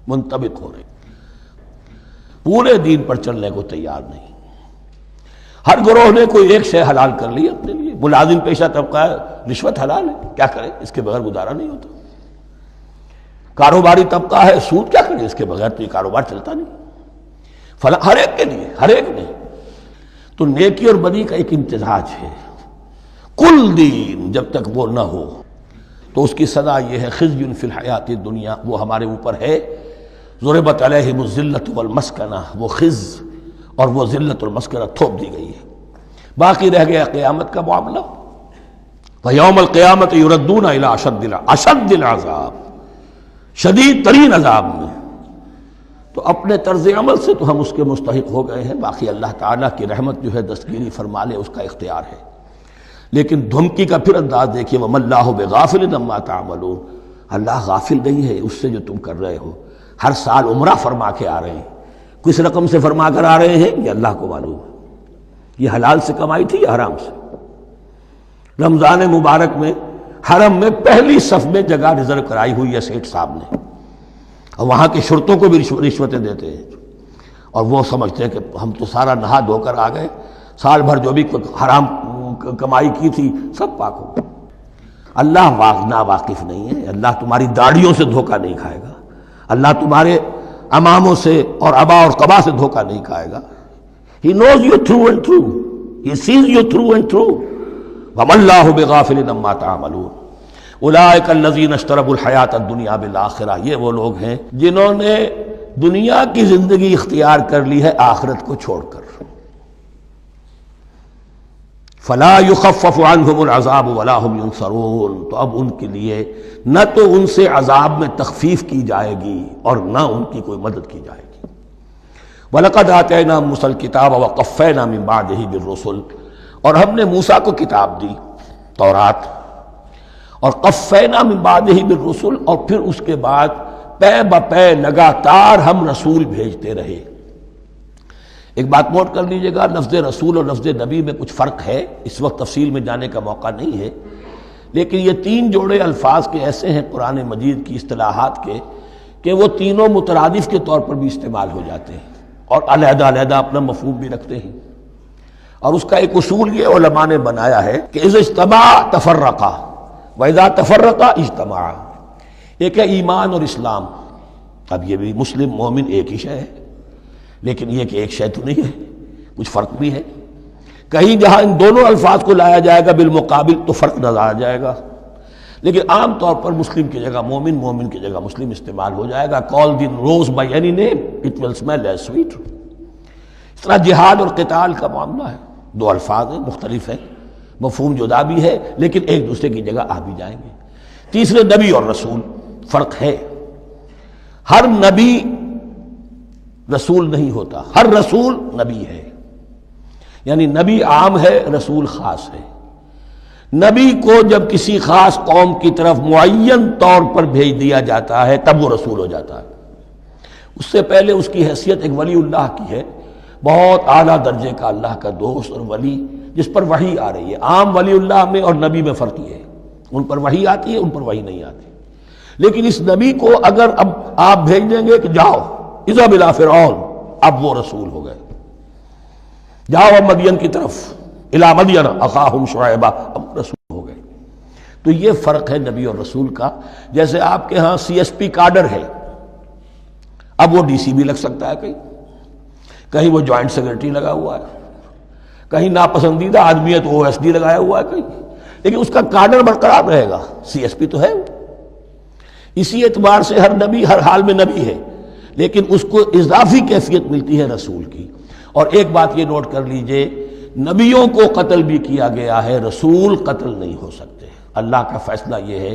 منطبق ہو رہی، پورے دین پر چلنے کو تیار نہیں۔ ہر گروہ نے کوئی ایک شے حلال کر لی اپنے لیے۔ ملازم پیشہ طبقہ ہے، رشوت حلال ہے، کیا کرے، اس کے بغیر گزارا نہیں ہوتا۔ کاروباری طبقہ ہے، سود کیا کرے، اس کے بغیر تو یہ کاروبار چلتا نہیں۔ ہر ایک کے لیے، ہر ایک نے تو نیکی اور بدی کا ایک امتزاج ہے۔ کل دین جب تک وہ نہ ہو تو اس کی سزا یہ ہے خزی فی الحیات الدنیا، وہ ہمارے اوپر ہے ضربت علیہم الذلۃ والمسکنہ، وہ خز اور وہ ذلت اور مسکنہ تھوپ دی گئی ہے۔ باقی رہ گیا قیامت کا معاملہ، وَيَوْمَ الْقِيَامَةِ يُرَدُّونَ إِلَىٰ أَشَدِّ الْعَذَابِ، شدید ترین عذاب میں۔ تو اپنے طرز عمل سے تو ہم اس کے مستحق ہو گئے ہیں، باقی اللہ تعالیٰ کی رحمت جو ہے دستگیری فرما لے، اس کا اختیار ہے۔ لیکن دھمکی کا پھر انداز دیکھیے، وَمَا اللَّهُ بِغَافِلٍ عَمَّا تَعْمَلُونَ، اللہ غافل نہیں ہے اس سے جو تم کر رہے ہو۔ ہر سال عمرہ فرما کے آ رہے ہیں، کس رقم سے فرما کر آ رہے ہیں یہ اللہ کو معلوم ہے۔ یہ حلال سے کمائی تھی یا حرام سے؟ رمضان مبارک میں حرم میں پہلی صف میں جگہ ریزرو کرائی ہوئی ہے سیٹھ صاحب نے، اور وہاں کے شرطوں کو بھی رشوتیں دیتے ہیں، اور وہ سمجھتے ہیں کہ ہم تو سارا نہا دھو کر آ گئے، سال بھر جو بھی حرام کمائی کی تھی سب پاک ہو گئی۔ اللہ ناواقف نہیں ہے، اللہ تمہاری داڑھیوں سے دھوکہ نہیں کھائے گا، اللہ تمہارے اماموں سے اور ابا اور قبا سے دھوکہ نہیں کھائے گا۔ He knows you through and through. He sees you through and through. وَمَا اللَّهُ بِغَافِلٍ عَمَّا تَعْمَلُونَ أُولَٰئِكَ الَّذِينَ اشْتَرَوُا الْحَيَاةَ الدُّنْيَا بِالْآخِرَةِ، یہ وہ لوگ ہیں جنہوں نے دنیا کی زندگی اختیار کر لی ہے آخرت کو چھوڑ کر۔ فَلَا يُخَفَّفُ عَنْهُمُ الْعَذَابُ وَلَا هُمْ يُنصَرُونَ، تو اب ان کے لیے نہ تو ان سے عذاب میں تخفیف کی جائے گی اور نہ ان کی کوئی مدد کی جائے گی۔ وَلَقَدْ آتَيْنَا مُوسَى الْكِتَابَ وَقَفَّيْنَا مِن بَعْدِهِ بِالرُّسُلِ، اور ہم نے موسیٰ کو کتاب دی تورات، اور قفینا من بعدہ بالرسل، اور پھر اس کے بعد پے بپے لگاتار ہم رسول بھیجتے رہے۔ ایک بات نوٹ کر لیجئے گا، لفظ رسول اور لفظ نبی میں کچھ فرق ہے، اس وقت تفصیل میں جانے کا موقع نہیں ہے، لیکن یہ تین جوڑے الفاظ کے ایسے ہیں قرآن مجید کی اصطلاحات کے کہ وہ تینوں مترادف کے طور پر بھی استعمال ہو جاتے ہیں اور علیحدہ علیحدہ اپنا مفہوم بھی رکھتے ہیں۔ اور اس کا ایک اصول یہ علماء نے بنایا ہے کہ اذا اجتمع تفرقا واذا تفرقا اجتمع۔ ایک ہے ایمان اور اسلام، اب یہ بھی مسلم مومن ایک ہی شے ہے، لیکن یہ کہ ایک شے تو نہیں ہے، کچھ فرق بھی ہے۔ کہیں جہاں ان دونوں الفاظ کو لایا جائے گا بالمقابل تو فرق نظر آ جائے گا، لیکن عام طور پر مسلم کی جگہ مومن، مومن کی جگہ مسلم استعمال ہو جائے گا۔ call the rose by any name it will smell as sweet۔ اس طرح جہاد اور قتال کا معاملہ ہے، دو الفاظ ہیں، مختلف ہیں، مفہوم جدا بھی ہے لیکن ایک دوسرے کی جگہ آ بھی جائیں گے۔ تیسرے نبی اور رسول، فرق ہے، ہر نبی رسول نہیں ہوتا، ہر رسول نبی ہے، یعنی نبی عام ہے، رسول خاص ہے۔ نبی کو جب کسی خاص قوم کی طرف معین طور پر بھیج دیا جاتا ہے تب وہ رسول ہو جاتا ہے، اس سے پہلے اس کی حیثیت ایک ولی اللہ کی ہے، بہت اعلیٰ درجے کا اللہ کا دوست اور ولی جس پر وحی آ رہی ہے۔ عام ولی اللہ میں اور نبی میں فرق یہ ہے، ان پر وحی آتی ہے، ان پر وحی نہیں آتی۔ لیکن اس نبی کو اگر اب آپ بھیج دیں گے کہ جاؤ اذهب الى فرعون، اب وہ رسول ہو گئے، جاؤ اب مدین کی طرف، الى مدین اخاہم شعیبا، اب رسول ہو گئے۔ تو یہ فرق ہے نبی اور رسول کا۔ جیسے آپ کے ہاں سی ایس پی کارڈر ہے، اب وہ ڈی سی بھی لگ سکتا ہے، کہیں وہ جوائنٹ سیکرٹری لگا ہوا ہے، کہیں ناپسندیدہ آدمی ہے تو او ایس ڈی لگایا ہوا ہے کہیں، لیکن اس کا کارڈر برقرار رہے گا، سی ایس پی تو ہے۔ اسی اعتبار سے ہر نبی ہر حال میں نبی ہے، لیکن اس کو اضافی کیفیت ملتی ہے رسول کی۔ اور ایک بات یہ نوٹ کر لیجئے، نبیوں کو قتل بھی کیا گیا ہے، رسول قتل نہیں ہو سکتے۔ اللہ کا فیصلہ یہ ہے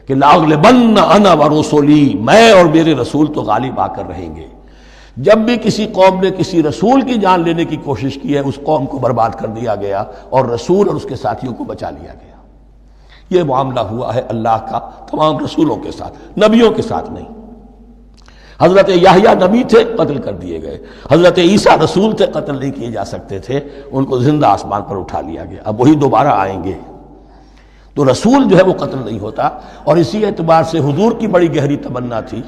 کہ لاغلبن انا ورسلی، میں اور میرے رسول تو غالب آ کر رہیں گے۔ جب بھی کسی قوم نے کسی رسول کی جان لینے کی کوشش کی ہے، اس قوم کو برباد کر دیا گیا اور رسول اور اس کے ساتھیوں کو بچا لیا گیا۔ یہ معاملہ ہوا ہے اللہ کا تمام رسولوں کے ساتھ، نبیوں کے ساتھ نہیں۔ حضرت یحییٰ نبی تھے، قتل کر دیے گئے۔ حضرت عیسیٰ رسول تھے، قتل نہیں کیے جا سکتے تھے، ان کو زندہ آسمان پر اٹھا لیا گیا۔ اب وہی دوبارہ آئیں گے۔ تو رسول جو ہے وہ قتل نہیں ہوتا. اور اسی اعتبار سے حضور کی بڑی گہری تمنا تھی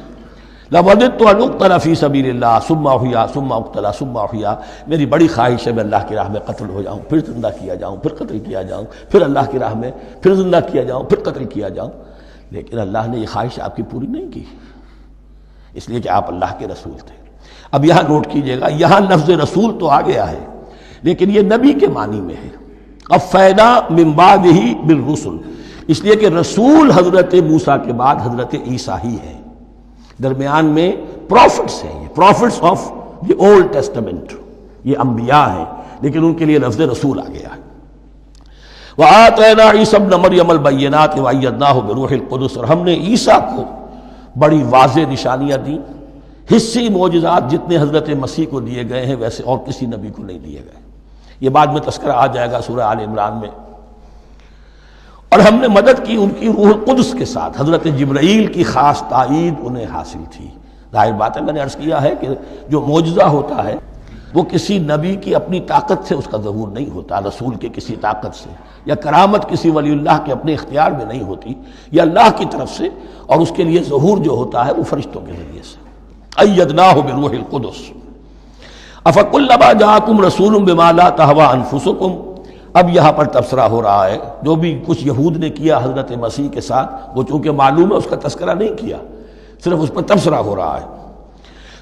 لَوَدِدتُّ أَنْ أُقْتَلَ فِي سَبِيلِ اللَّهِ ثُمَّ أُحْيَا ثُمَّ أُقْتَلَ ثُمَّ أُحْيَا. میری بڑی خواہش ہے میں اللہ کی راہ میں قتل ہو جاؤں، پھر زندہ کیا جاؤں، پھر قتل کیا جاؤں، پھر اللہ کی راہ میں پھر زندہ کیا جاؤں، پھر قتل کیا جاؤں. لیکن اللہ نے یہ خواہش آپ کی پوری نہیں کی، اس لیے کہ آپ اللہ کے رسول تھے. اب یہاں نوٹ کیجئے گا، یہاں لفظ رسول تو آ گیا ہے لیکن یہ نبی کے معنی میں ہے. قَفَّيْنَا مِن بَعْدِهِ بِالرُّسُلِ، اس لیے کہ رسول حضرت موسیٰ کے بعد حضرت عیسیٰ ہی ہے. درمیان میں پروفٹس ہیں، یہ prophets of the Old Testament, یہ انبیاء ہیں لیکن ان کے لیے لفظ رسول آ گیا ہے. وَآتَيْنَا عِيسَى ابْنَ مَرْيَمَ الْبَيِّنَاتِ وَأَيَّدْنَاهُ بِرُوحِ الْقُدُسِ، اور ہم نے عیسیٰ کو بڑی واضح نشانیاں دیں. حصی معجزات جتنے حضرت مسیح کو دیے گئے ہیں ویسے اور کسی نبی کو نہیں دیے گئے. یہ بعد میں تذکرہ آ جائے گا سورہ آل عمران میں. اور ہم نے مدد کی ان کی روح القدس کے ساتھ، حضرت جبرائیل کی خاص تائید انہیں حاصل تھی. ظاہر بات ہے، میں نے عرض کیا ہے کہ جو معجزہ ہوتا ہے وہ کسی نبی کی اپنی طاقت سے اس کا ظہور نہیں ہوتا، رسول کے کسی طاقت سے، یا کرامت کسی ولی اللہ کے اپنے اختیار میں نہیں ہوتی، یا اللہ کی طرف سے. اور اس کے لیے ظہور جو ہوتا ہے وہ فرشتوں کے ذریعے سے. ایدناہ بروح القدس. افکلما جاءکم رسول بما لا تہوی انفسکم، اب یہاں پر تبصرہ ہو رہا ہے جو بھی کچھ یہود نے کیا حضرت مسیح کے ساتھ، وہ چونکہ معلوم ہے اس کا تذکرہ نہیں کیا، صرف اس پر تبصرہ ہو رہا ہے.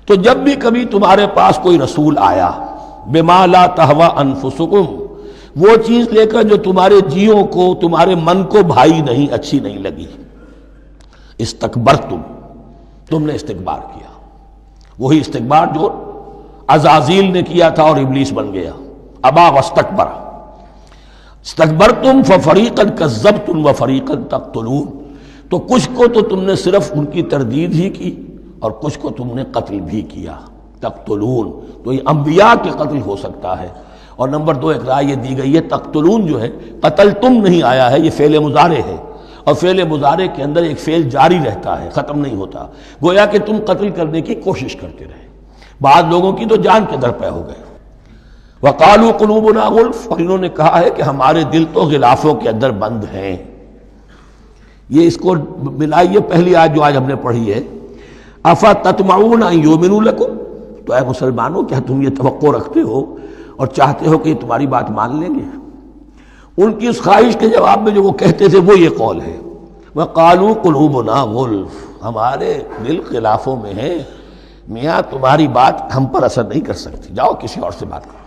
تو جب بھی کبھی تمہارے پاس کوئی رسول آیا بما لا تہوی انفسکم، وہ چیز لے کر جو تمہارے جیوں کو، تمہارے من کو بھائی نہیں، اچھی نہیں لگی، استکبرتم، تم نے استکبار کیا. وہی استکبار جو عزازیل نے کیا تھا اور ابلیس بن گیا. ابا واستکبر. استکبرتم ففریقا کذبتم وفریقا تقتلون، تو کچھ کو تو تم نے صرف ان کی تردید ہی کی اور کچھ کو تم نے قتل بھی کیا. تقتلون، تو یہ انبیاء کے قتل ہو سکتا ہے. اور نمبر 2 ایک رائے یہ دی گئی ہے تقتلون جو ہے قتل تم نہیں آیا ہے، یہ فعل مضارع ہے، اور فعل مضارع کے اندر ایک فعل جاری رہتا ہے، ختم نہیں ہوتا. گویا کہ تم قتل کرنے کی کوشش کرتے رہے. بعض لوگوں کی تو جان کے در پہ ہو گئے. وقالوا قلوبنا غلف، اور انہوں نے کہا ہے کہ ہمارے دل تو غلافوں کے اندر بند ہیں. یہ اس کو ملائیے پہلی آیت جو آج ہم نے پڑھی ہے، افتطمعون ان یؤمنوا لکم، تو اے مسلمانوں کیا تم یہ توقع رکھتے ہو اور چاہتے ہو کہ یہ تمہاری بات مان لیں گے؟ ان کی اس خواہش کے جواب میں جو وہ کہتے تھے وہ یہ قول ہے، وقالوا قلوبنا غلف، ہمارے دل غلافوں میں ہیں، میاں تمہاری بات ہم پر اثر نہیں کر سکتی، جاؤ کسی اور سے بات کرو.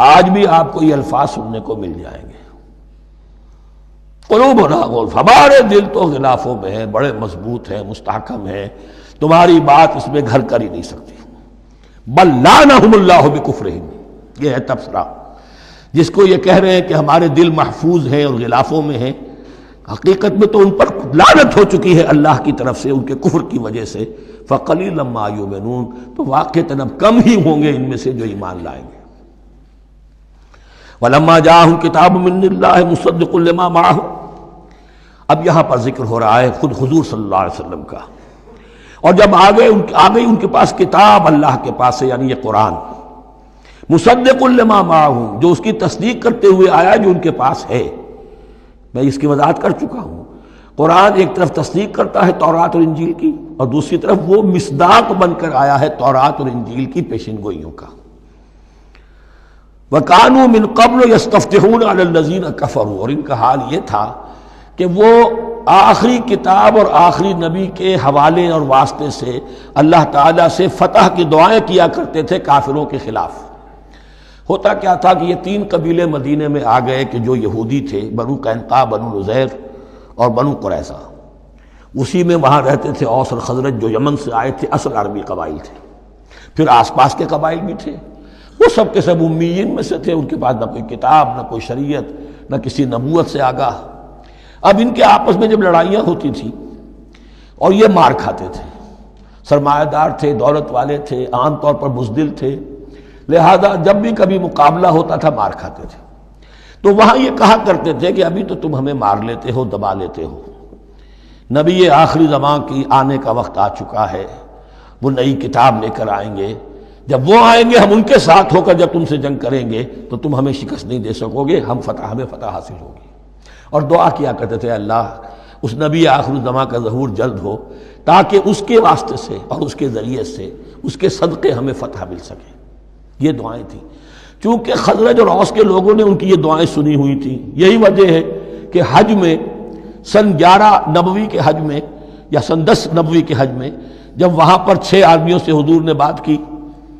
آج بھی آپ کو یہ الفاظ سننے کو مل جائیں گے، قلوبنا غلف، ہمارے دل تو غلافوں میں ہیں، بڑے مضبوط ہیں، مستحکم ہیں، تمہاری بات اس میں گھر کر ہی نہیں سکتی. بل لعنہم اللہ بکفرہم، یہ ہے تبصرہ. جس کو یہ کہہ رہے ہیں کہ ہمارے دل محفوظ ہیں اور غلافوں میں ہیں، حقیقت میں تو ان پر لعنت ہو چکی ہے اللہ کی طرف سے ان کے کفر کی وجہ سے. فقلیلا ما یؤمنون، تو واقعتاً اب کم ہی ہوں گے ان میں سے جو ایمان لائیں گے. وَلَمَّا جَاءَهُمْ كِتَابٌ مِّنْ اللَّهِ مُصَدِّقٌ لِّمَا مَعَهُمْ، اب یہاں پر ذکر ہو رہا ہے خود حضور صلی اللہ علیہ وسلم کا. اور جب آ گئی ان کے پاس کتاب اللہ کے پاس سے، یعنی یہ قرآن، مصدق لما معہم، جو اس کی تصدیق کرتے ہوئے آیا جو ان کے پاس ہے. میں اس کی وضاحت کر چکا ہوں. قرآن ایک طرف تصدیق کرتا ہے تورات اور انجیل کی، اور دوسری طرف وہ مصداق بن کر آیا ہے تورات اور انجیل کی پیشن گوئیوں کا. وَكَانُوا مِن قَبْلُ يَسْتَفْتِحُونَ عَلَى الَّذِينَ كَفَرُوا، اور ان کا حال یہ تھا کہ وہ آخری کتاب اور آخری نبی کے حوالے اور واسطے سے اللہ تعالیٰ سے فتح کی دعائیں کیا کرتے تھے کافروں کے خلاف. ہوتا کیا تھا کہ یہ 3 قبیلے مدینے میں آ گئے کہ جو یہودی تھے، بنو قینقاع، بنو نذیر اور بنو قریظہ. اسی میں وہاں رہتے تھے اوس اور خزرج جو یمن سے آئے تھے، اصل عربی قبائل تھے. پھر آس پاس کے قبائل بھی تھے، وہ سب کے سب امیین میں سے تھے، ان کے پاس نہ کوئی کتاب، نہ کوئی شریعت، نہ کسی نبوت سے آگاہ. اب ان کے آپس میں جب لڑائیاں ہوتی تھیں اور یہ مار کھاتے تھے، سرمایہ دار تھے، دولت والے تھے، عام طور پر بزدل تھے، لہذا جب بھی کبھی مقابلہ ہوتا تھا مار کھاتے تھے. تو وہاں یہ کہا کرتے تھے کہ ابھی تو تم ہمیں مار لیتے ہو، دبا لیتے ہو، نبی آخری زمان کی آنے کا وقت آ چکا ہے، وہ نئی کتاب لے کر آئیں گے، جب وہ آئیں گے ہم ان کے ساتھ ہو کر جب تم سے جنگ کریں گے تو تم ہمیں شکست نہیں دے سکو گے، ہمیں فتح حاصل ہوگی. اور دعا کیا کرتے تھے اللہ اس نبی آخر الزماں کا ظہور جلد ہو تاکہ اس کے واسطے سے اور اس کے ذریعے سے اس کے صدقے ہمیں فتح مل سکے. یہ دعائیں تھیں. چونکہ خزرج اور اوس کے لوگوں نے ان کی یہ دعائیں سنی ہوئی تھیں. یہی وجہ ہے کہ حج میں سن 11 نبوی کے حج میں یا سن 10 نبوی کے حج میں جب وہاں پر 6 آدمیوں سے حضور نے بات کی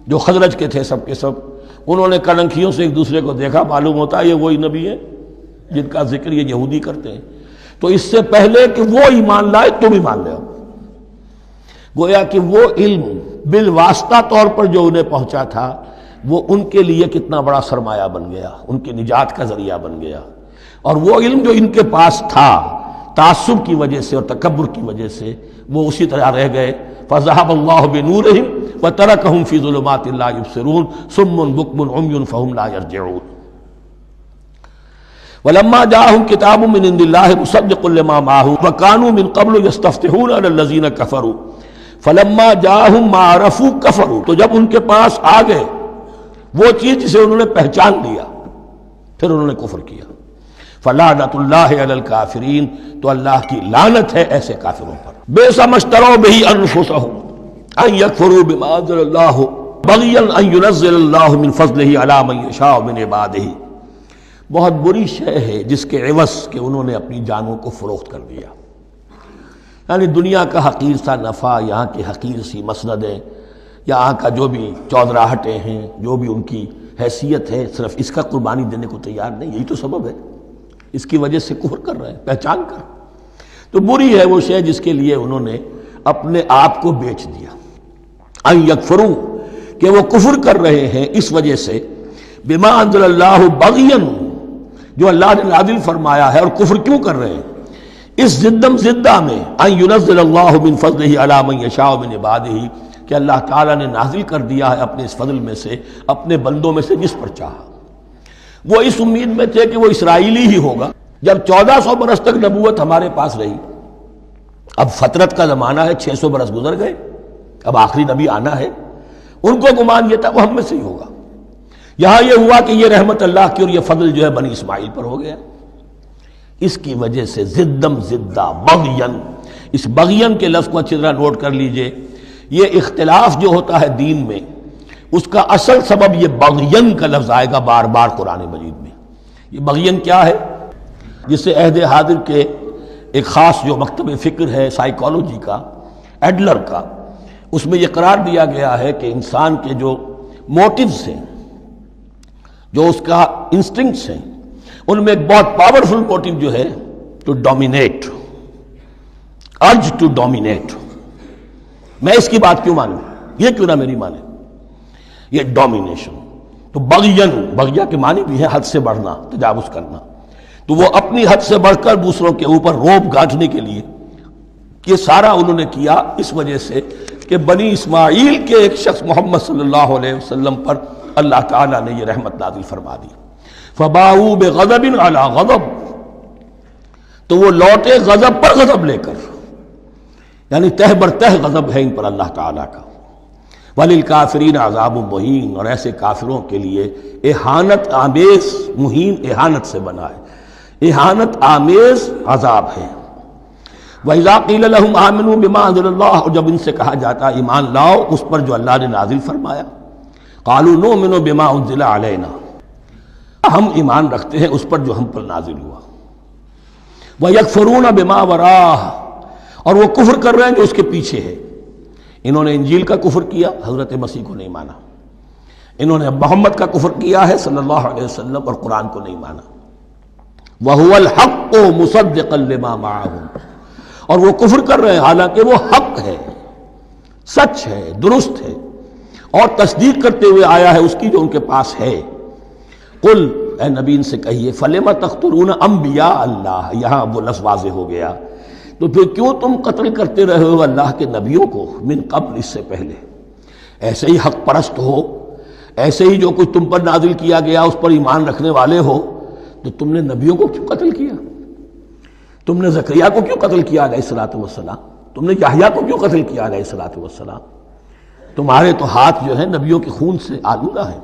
جو خزرج کے تھے سب کے سب، انہوں نے کلنکھیوں سے ایک دوسرے کو دیکھا، معلوم ہوتا ہے یہ وہی نبی ہے جن کا ذکر یہ یہودی کرتے ہیں. تو اس سے پہلے کہ وہ ایمان لائے تم ایمان لے آؤ. گویا کہ وہ علم بالواسطہ طور پر جو انہیں پہنچا تھا وہ ان کے لیے کتنا بڑا سرمایہ بن گیا، ان کی نجات کا ذریعہ بن گیا. اور وہ علم جو ان کے پاس تھا تعصب کی وجہ سے اور تکبر کی وجہ سے وہ اسی طرح رہ گئے. فَذَهَبَ اللَّهُ بِنُورِهِمْ وَتَرَكَهُمْ فِي ظُلُمَاتٍ لَا يُبْصِرُونَ صُمٌّ بُكْمٌ عُمْيٌ فَهُمْ لَا يَرْجِعُونَ. وَلَمَّا جَاءَهُمْ كِتَابٌ مِّنْ عِندِ اللَّهِ مُصَدِّقٌ لِّمَا مَعَهُمْ وَكَانُوا مِن قَبْلُ يَسْتَفْتِحُونَ عَلَى الَّذِينَ كَفَرُوا فَلَمَّا جَاءَهُم مَّا عَرَفُوا كَفَرُوا. تو جب ان کے پاس آ گئے وہ چیز جسے انہوں نے پہچان لیا پھر انہوں نے کفر کیا. فَلَعْنَةُ اللَّهِ عَلَى الْكَافِرِينَ. تو اللہ کی لعنت ہے ایسے کافروں پر. بِئْسَ مَا اشْتَرَوْا بِهِ أَنفُسَهُمْ أَن يَكْفُرُوا بِمَا أَنزَلَ اللَّهُ بَغْيًا أَن يُنَزِّلَ اللَّهُ مِن فَضْلِهِ عَلَى مَن يَشَاءُ مِنْ عِبَادِهِ. بہت بری شے ہے جس کے عوض کہ انہوں نے اپنی جانوں کو فروخت کر دیا. یعنی دنیا کا حقیر سا نفع، یہاں کی حقیر سی مسندیں، یہاں کا جو بھی چودراہٹیں ہیں، جو بھی ان کی حیثیت ہے، صرف اس کا قربانی دینے کو تیار نہیں. یہی تو سبب ہے، اس کی وجہ سے کفر کر رہے ہیں پہچان کر. تو بری ہے وہ شے جس کے لیے انہوں نے اپنے آپ کو بیچ دیا. ان یکفروا کہ وہ کفر کر رہے ہیں اس وجہ سے بما انزل اللہ بغیا جو اللہ نے نازل فرمایا ہے. اور کفر کیوں کر رہے ہیں؟ اس زدم زدہ میں ان ینزل اللہ من فضلہ علی من یشاء من عبادہ کہ اللہ تعالیٰ نے نازل کر دیا ہے اپنے اس فضل میں سے اپنے بندوں میں سے جس پر چاہا. وہ اس امید میں تھے کہ وہ اسرائیلی ہی ہوگا. جب 1400 برس تک نبوت ہمارے پاس رہی، اب فترت کا زمانہ ہے، 600 برس گزر گئے، اب آخری نبی آنا ہے. ان کو گمان یہ تھا وہ ہم میں سے ہی ہوگا. یہاں یہ ہوا کہ یہ رحمت اللہ کی اور یہ فضل جو ہے بنی اسماعیل پر ہو گیا. اس کی وجہ سے زدم زدہ بغین، اس بغین کے لفظ کو اچھی طرح نوٹ کر لیجئے. یہ اختلاف جو ہوتا ہے دین میں اس کا اصل سبب یہ بغین کا لفظ آئے گا بار بار قرآن مجید میں. یہ بغین کیا ہے؟ جسے عہد حاضر کے ایک خاص جو مکتب فکر ہے سائیکالوجی کا، ایڈلر کا، اس میں یہ قرار دیا گیا ہے کہ انسان کے جو موٹیوز ہیں، جو اس کا انسٹنکٹس ہیں، ان میں ایک بہت پاورفل موٹیو جو ہے to dominate, urge to dominate. میں اس کی بات کیوں مانوں، یہ کیوں نہ میری مانے، یہ ڈومینیشن. تو بغین، بغیا کے معنی بھی ہے حد سے بڑھنا، تجاوز کرنا. تو وہ اپنی حد سے بڑھ کر دوسروں کے اوپر روب گاٹھنے کے لیے یہ سارا انہوں نے کیا اس وجہ سے کہ بنی اسماعیل کے ایک شخص محمد صلی اللہ علیہ وسلم پر اللہ تعالیٰ نے یہ رحمت نازل فرما دی. فباؤوا بغضب علی غضب. تو وہ لوٹے غضب پر غضب لے کر، یعنی تہ بر تہ غضب ہے ان پر اللہ تعالیٰ کا. وَلِلْكَافِرِينَ عَذَابٌ مُّهِينٌ. اور ایسے کافروں کے لیے اہانت آمیز، مہین اہانت سے بنا ہے، اہانت آمیز عذاب ہے. وَإِذَا قِيلَ لَهُمْ آمِنُوا بِمَا أَنزَلَ اللَّهُ. اور جب ان سے کہا جاتا ایمان لاؤ اس پر جو اللہ نے نازل فرمایا، قَالُوا نُؤْمِنُ بِمَا أُنزِلَ عَلَيْنَا. ہم ایمان رکھتے ہیں اس پر جو ہم پر نازل ہوا. وَيَكْفُرُونَ بِمَا وَرَاهُ. اور وہ کفر کر رہے ہیں جو اس کے پیچھے ہے. انہوں نے انجیل کا کفر کیا، حضرت مسیح کو نہیں مانا. انہوں نے محمد کا کفر کیا ہے صلی اللہ علیہ وسلم، اور قرآن کو نہیں مانا. وَهُوَ الْحَقُّ مُصَدِّقًا لِمَا مَعَهُمْ. اور وہ کفر کر رہے ہیں حالانکہ وہ حق ہے، سچ ہے، درست ہے، اور تصدیق کرتے ہوئے آیا ہے اس کی جو ان کے پاس ہے. قل، اے نبی ان سے کہیے، فَلِمَ تَقْتُلُونَ أَنبِيَاءَ اللَّهِ. یہاں وہ لفظ واضح ہو گیا. تو پھر کیوں تم قتل کرتے رہے ہو اللہ کے نبیوں کو من قبل، اس سے پہلے. ایسے ہی حق پرست ہو، ایسے ہی جو کچھ تم پر نازل کیا گیا اس پر ایمان رکھنے والے ہو، تو تم نے نبیوں کو کیوں قتل کیا؟ تم نے زکریا کو کیوں قتل کیا علیہ الصلوۃ والسلام؟ تم نے یحییٰ کو کیوں قتل کیا علیہ الصلوۃ والسلام؟ تمہارے تو ہاتھ جو ہیں نبیوں کے خون سے آلودہ ہیں.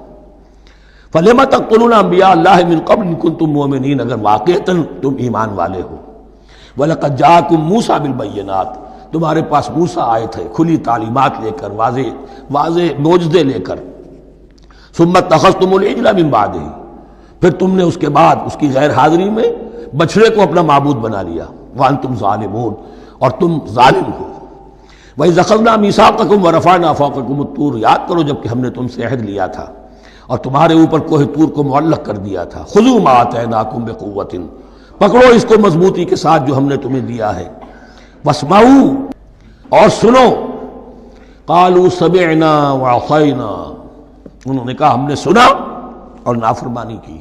فَلِمَ تَقْتُلُونَ أَنْبِيَاءَ اللَّهِ مِنْ قَبْلِ إِن كُنتُم مُؤْمِنِينَ، اگر واقعتاً تم ایمان والے ہو. وَلَقَدْ جَاءَكُم مُوسَىٰ بِالْبَيِّنَاتِ، تمہارے پاس موسیٰ آئے تھے کھلی تعلیمات لے کر، واضح معجزے لے کر. ثُمَّ اتَّخَذْتُمُ الْعِجْلَ مِن بَعْدِهِ، پھر تم نے اس کے بعد اس کی غیر حاضری میں بچڑے کو اپنا معبود بنا لیا. وَأَنْتُمْ ظَالِمُونَ، اور تم ظالم ہو. وَإِذْ أَخَذْنَا مِيثَاقَكُمْ وَرَفَعْنَا فَوْقَكُمُ الطُّورَ، یاد کرو جب کہ ہم نے تم سے عہد لیا تھا اور تمہارے اوپر کوہ طور کو معلق کر دیا تھا. خُذُوا مَا آتَيْنَاكُمْ بِقُوَّةٍ، پکڑو اس کو مضبوطی کے ساتھ جو ہم نے تمہیں دیا ہے. وَاسْمَعُوا، اور سنو. قَالُوا سَمِعْنَا وَعَصَيْنَا، انہوں نے کہا ہم نے سنا اور نافرمانی کی.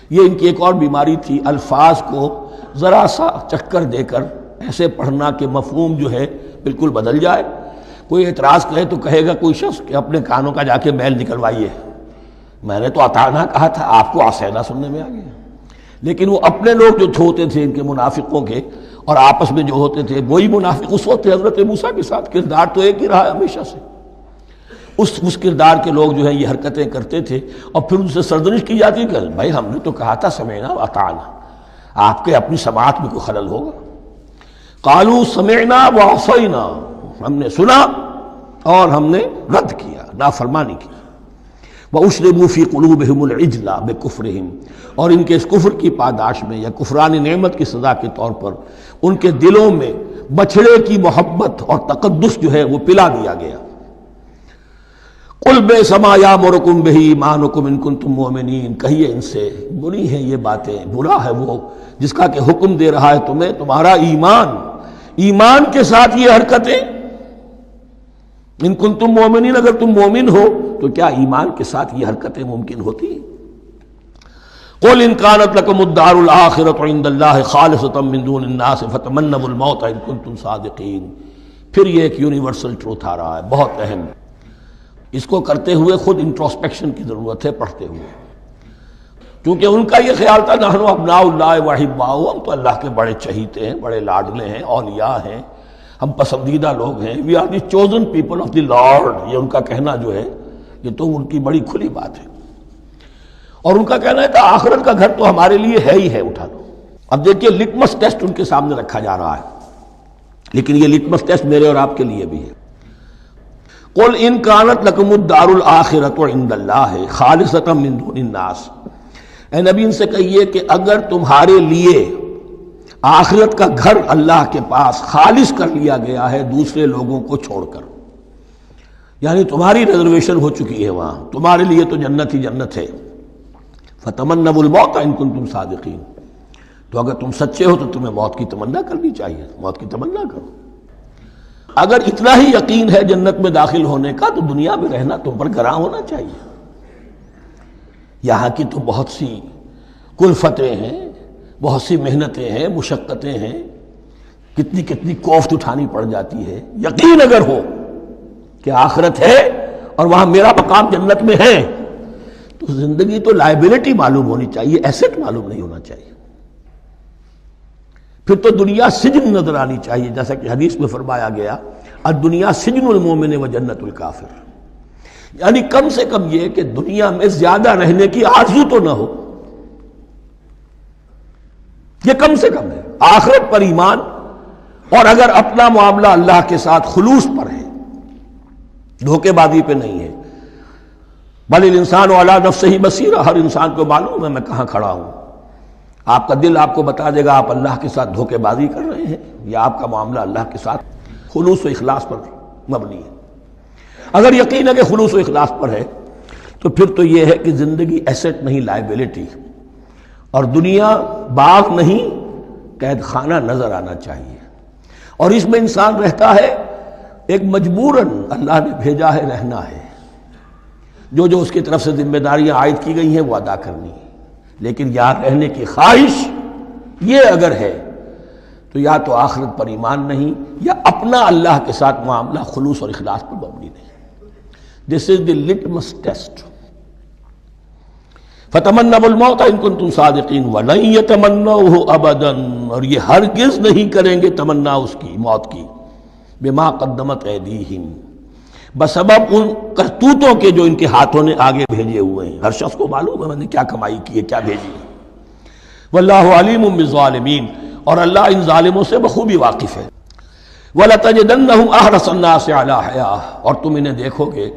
یہ ان کی ایک اور بیماری تھی، الفاظ کو ذرا سا چکر دے کر ایسے پڑھنا کہ مفہوم جو ہے بالکل بدل جائے. کوئی اعتراض کہے تو کہے گا کوئی شخص کہ اپنے کانوں کا جا کے میل نکلوائیے، میں نے تو اطعنا کہا تھا، آپ کو عصینا سننے میں آ گیا. لیکن وہ اپنے لوگ جو ہوتے تھے ان کے منافقوں کے، اور آپس میں جو ہوتے تھے وہی منافق اس وقت حضرت موسیٰ کے ساتھ. کردار تو ایک ہی رہا ہے ہمیشہ سے. اس کردار کے لوگ جو ہیں یہ حرکتیں کرتے تھے، اور پھر ان سے سرزنش کی جاتی کہ بھائی ہم نے تو کہا تھا سمعنا واطعنا، آپ کے اپنی سماعت میں کوئی خلل ہوگا. قالوا سمعنا وعصینا، ہم نے سنا اور ہم نے رد کیا، نافرمانی کی. وَأُشْرِبُوا فِي قُلُوبِهِمُ الْعِجْلَ بِكُفْرِهِمْ، اور ان کے اس کفر کی پاداش میں یا کفران نعمت کی سزا کے طور پر ان کے دلوں میں بچھڑے کی محبت اور تقدس جو ہے وہ پلا دیا گیا. قُلْ بِئْسَ مَا يَأْمُرُكُمْ بِهِ إِيمَانُكُمْ إِن كُنتُم مُؤْمِنِينَ، کہیے ان سے بری ہیں یہ باتیں، برا ہے وہ جس کا کہ حکم دے رہا ہے تمہیں تمہارا ایمان کے ساتھ یہ حرکتیں. ان کنتم مومنین، اگر تم مومن ہو تو کیا ایمان کے ساتھ یہ حرکتیں ممکن ہوتی ہیں؟ قل ان كانت لكم الدار الآخرة عند الله خالصة من دون الناس فتمنوا الموت ان كنتم صادقین. پھر یہ ایک یونیورسل ٹروتھ آ رہا ہے بہت اہم، اس کو کرتے ہوئے خود انٹروسپیکشن کی ضرورت ہے پڑھتے ہوئے. کیونکہ ان کا یہ خیال تھا نحن ابناء اللہ واحباؤہ، ہم تو اللہ کے بڑے چہیتے ہیں، بڑے لاڈلے ہیں، اولیاء ہیں، ہم پسندیدہ لوگ ہیں. We are the chosen people of the Lord, یہ ان کا کہنا جو ہے یہ تو ان کی بڑی کھلی بات ہے. اور ان کا کہنا ہے کہ آخرت کا گھر تو ہمارے لیے ہے ہی ہے، اٹھا لو. اب دیکھیے لٹمس ٹیسٹ ان کے سامنے رکھا جا رہا ہے، لیکن یہ لٹمس ٹیسٹ میرے اور آپ کے لیے بھی ہے. قل ان كانت لكم الدار الآخرة عند الله خالصة من دون الناس، اے نبی ان سے کہیے کہ اگر تمہارے لیے آخرت کا گھر اللہ کے پاس خالص کر لیا گیا ہے دوسرے لوگوں کو چھوڑ کر، یعنی تمہاری ریزرویشن ہو چکی ہے وہاں، تمہارے لیے تو جنت ہی جنت ہے. فتمنوا الموت ان کنتم صادقین، تو اگر تم سچے ہو تو تمہیں موت کی تمنا کرنی چاہیے، موت کی تمنا کرو. اگر اتنا ہی یقین ہے جنت میں داخل ہونے کا تو دنیا میں رہنا تم پر گراں ہونا چاہیے. یہاں کی تو بہت سی کلفتیں ہیں، بہت سی محنتیں ہیں، مشقتیں ہیں، کتنی کتنی کوفت اٹھانی پڑ جاتی ہے. یقین اگر ہو کہ آخرت ہے اور وہاں میرا مقام جنت میں ہے تو زندگی تو لائبلٹی معلوم ہونی چاہیے، ایسٹ معلوم نہیں ہونا چاہیے. پھر تو دنیا سجن نظر آنی چاہیے، جیسا کہ حدیث میں فرمایا گیا الدنیا سجن المومن و جنت الکافر، یعنی کم سے کم یہ کہ دنیا میں زیادہ رہنے کی آرزو تو نہ ہو، یہ کم سے کم ہے. آخرت پر ایمان، اور اگر اپنا معاملہ اللہ کے ساتھ خلوص پر ہے، دھوکے بازی پہ نہیں ہے. بل الانسان علی نفسہ بصیرہ، ہر انسان کو معلوم ہے میں کہاں کھڑا ہوں. آپ کا دل آپ کو بتا دے گا آپ اللہ کے ساتھ دھوکے بازی کر رہے ہیں یا آپ کا معاملہ اللہ کے ساتھ خلوص و اخلاص پر مبنی ہے. اگر یقین ہے کہ خلوص و اخلاص پر ہے تو پھر تو یہ ہے کہ زندگی ایسٹ نہیں لائبلٹی، اور دنیا باغ نہیں قید خانہ نظر آنا چاہیے. اور اس میں انسان رہتا ہے ایک مجبوراً اللہ نے بھیجا ہے رہنا ہے، جو اس کی طرف سے ذمہ داریاں عائد کی گئی ہیں وہ ادا کرنی ہے. لیکن یہاں رہنے کی خواہش یہ اگر ہے تو یا تو آخرت پر ایمان نہیں یا اپنا اللہ کے ساتھ معاملہ خلوص اور اخلاص پر مبنی نہیں. دس از دی لٹمس ٹیسٹ. فتمنوا الموت ان کنتم صادقین ولن یتمنوہ ابدا، اور یہ ہرگز نہیں کریں گے تمنا اس کی موت کی، بما قدمت ایدیہم، بسبب ان کرتوتوں کے جو ان کے ہاتھوں نے آگے بھیجے ہوئے ہیں۔ ہر شخص کو معلوم ہے میں نے کیا کمائی کی ہے، کیا بھیجی ہے۔ واللہ علیم بالظالمین، اور اللہ ان ظالموں سے بخوبی واقف ہے۔ وَلَتَجِدَنَّهُمْ أَحْرَصَ النَّاسِ عَلَىٰ حَيَاةٍ، اور تم انہیں دیکھو گے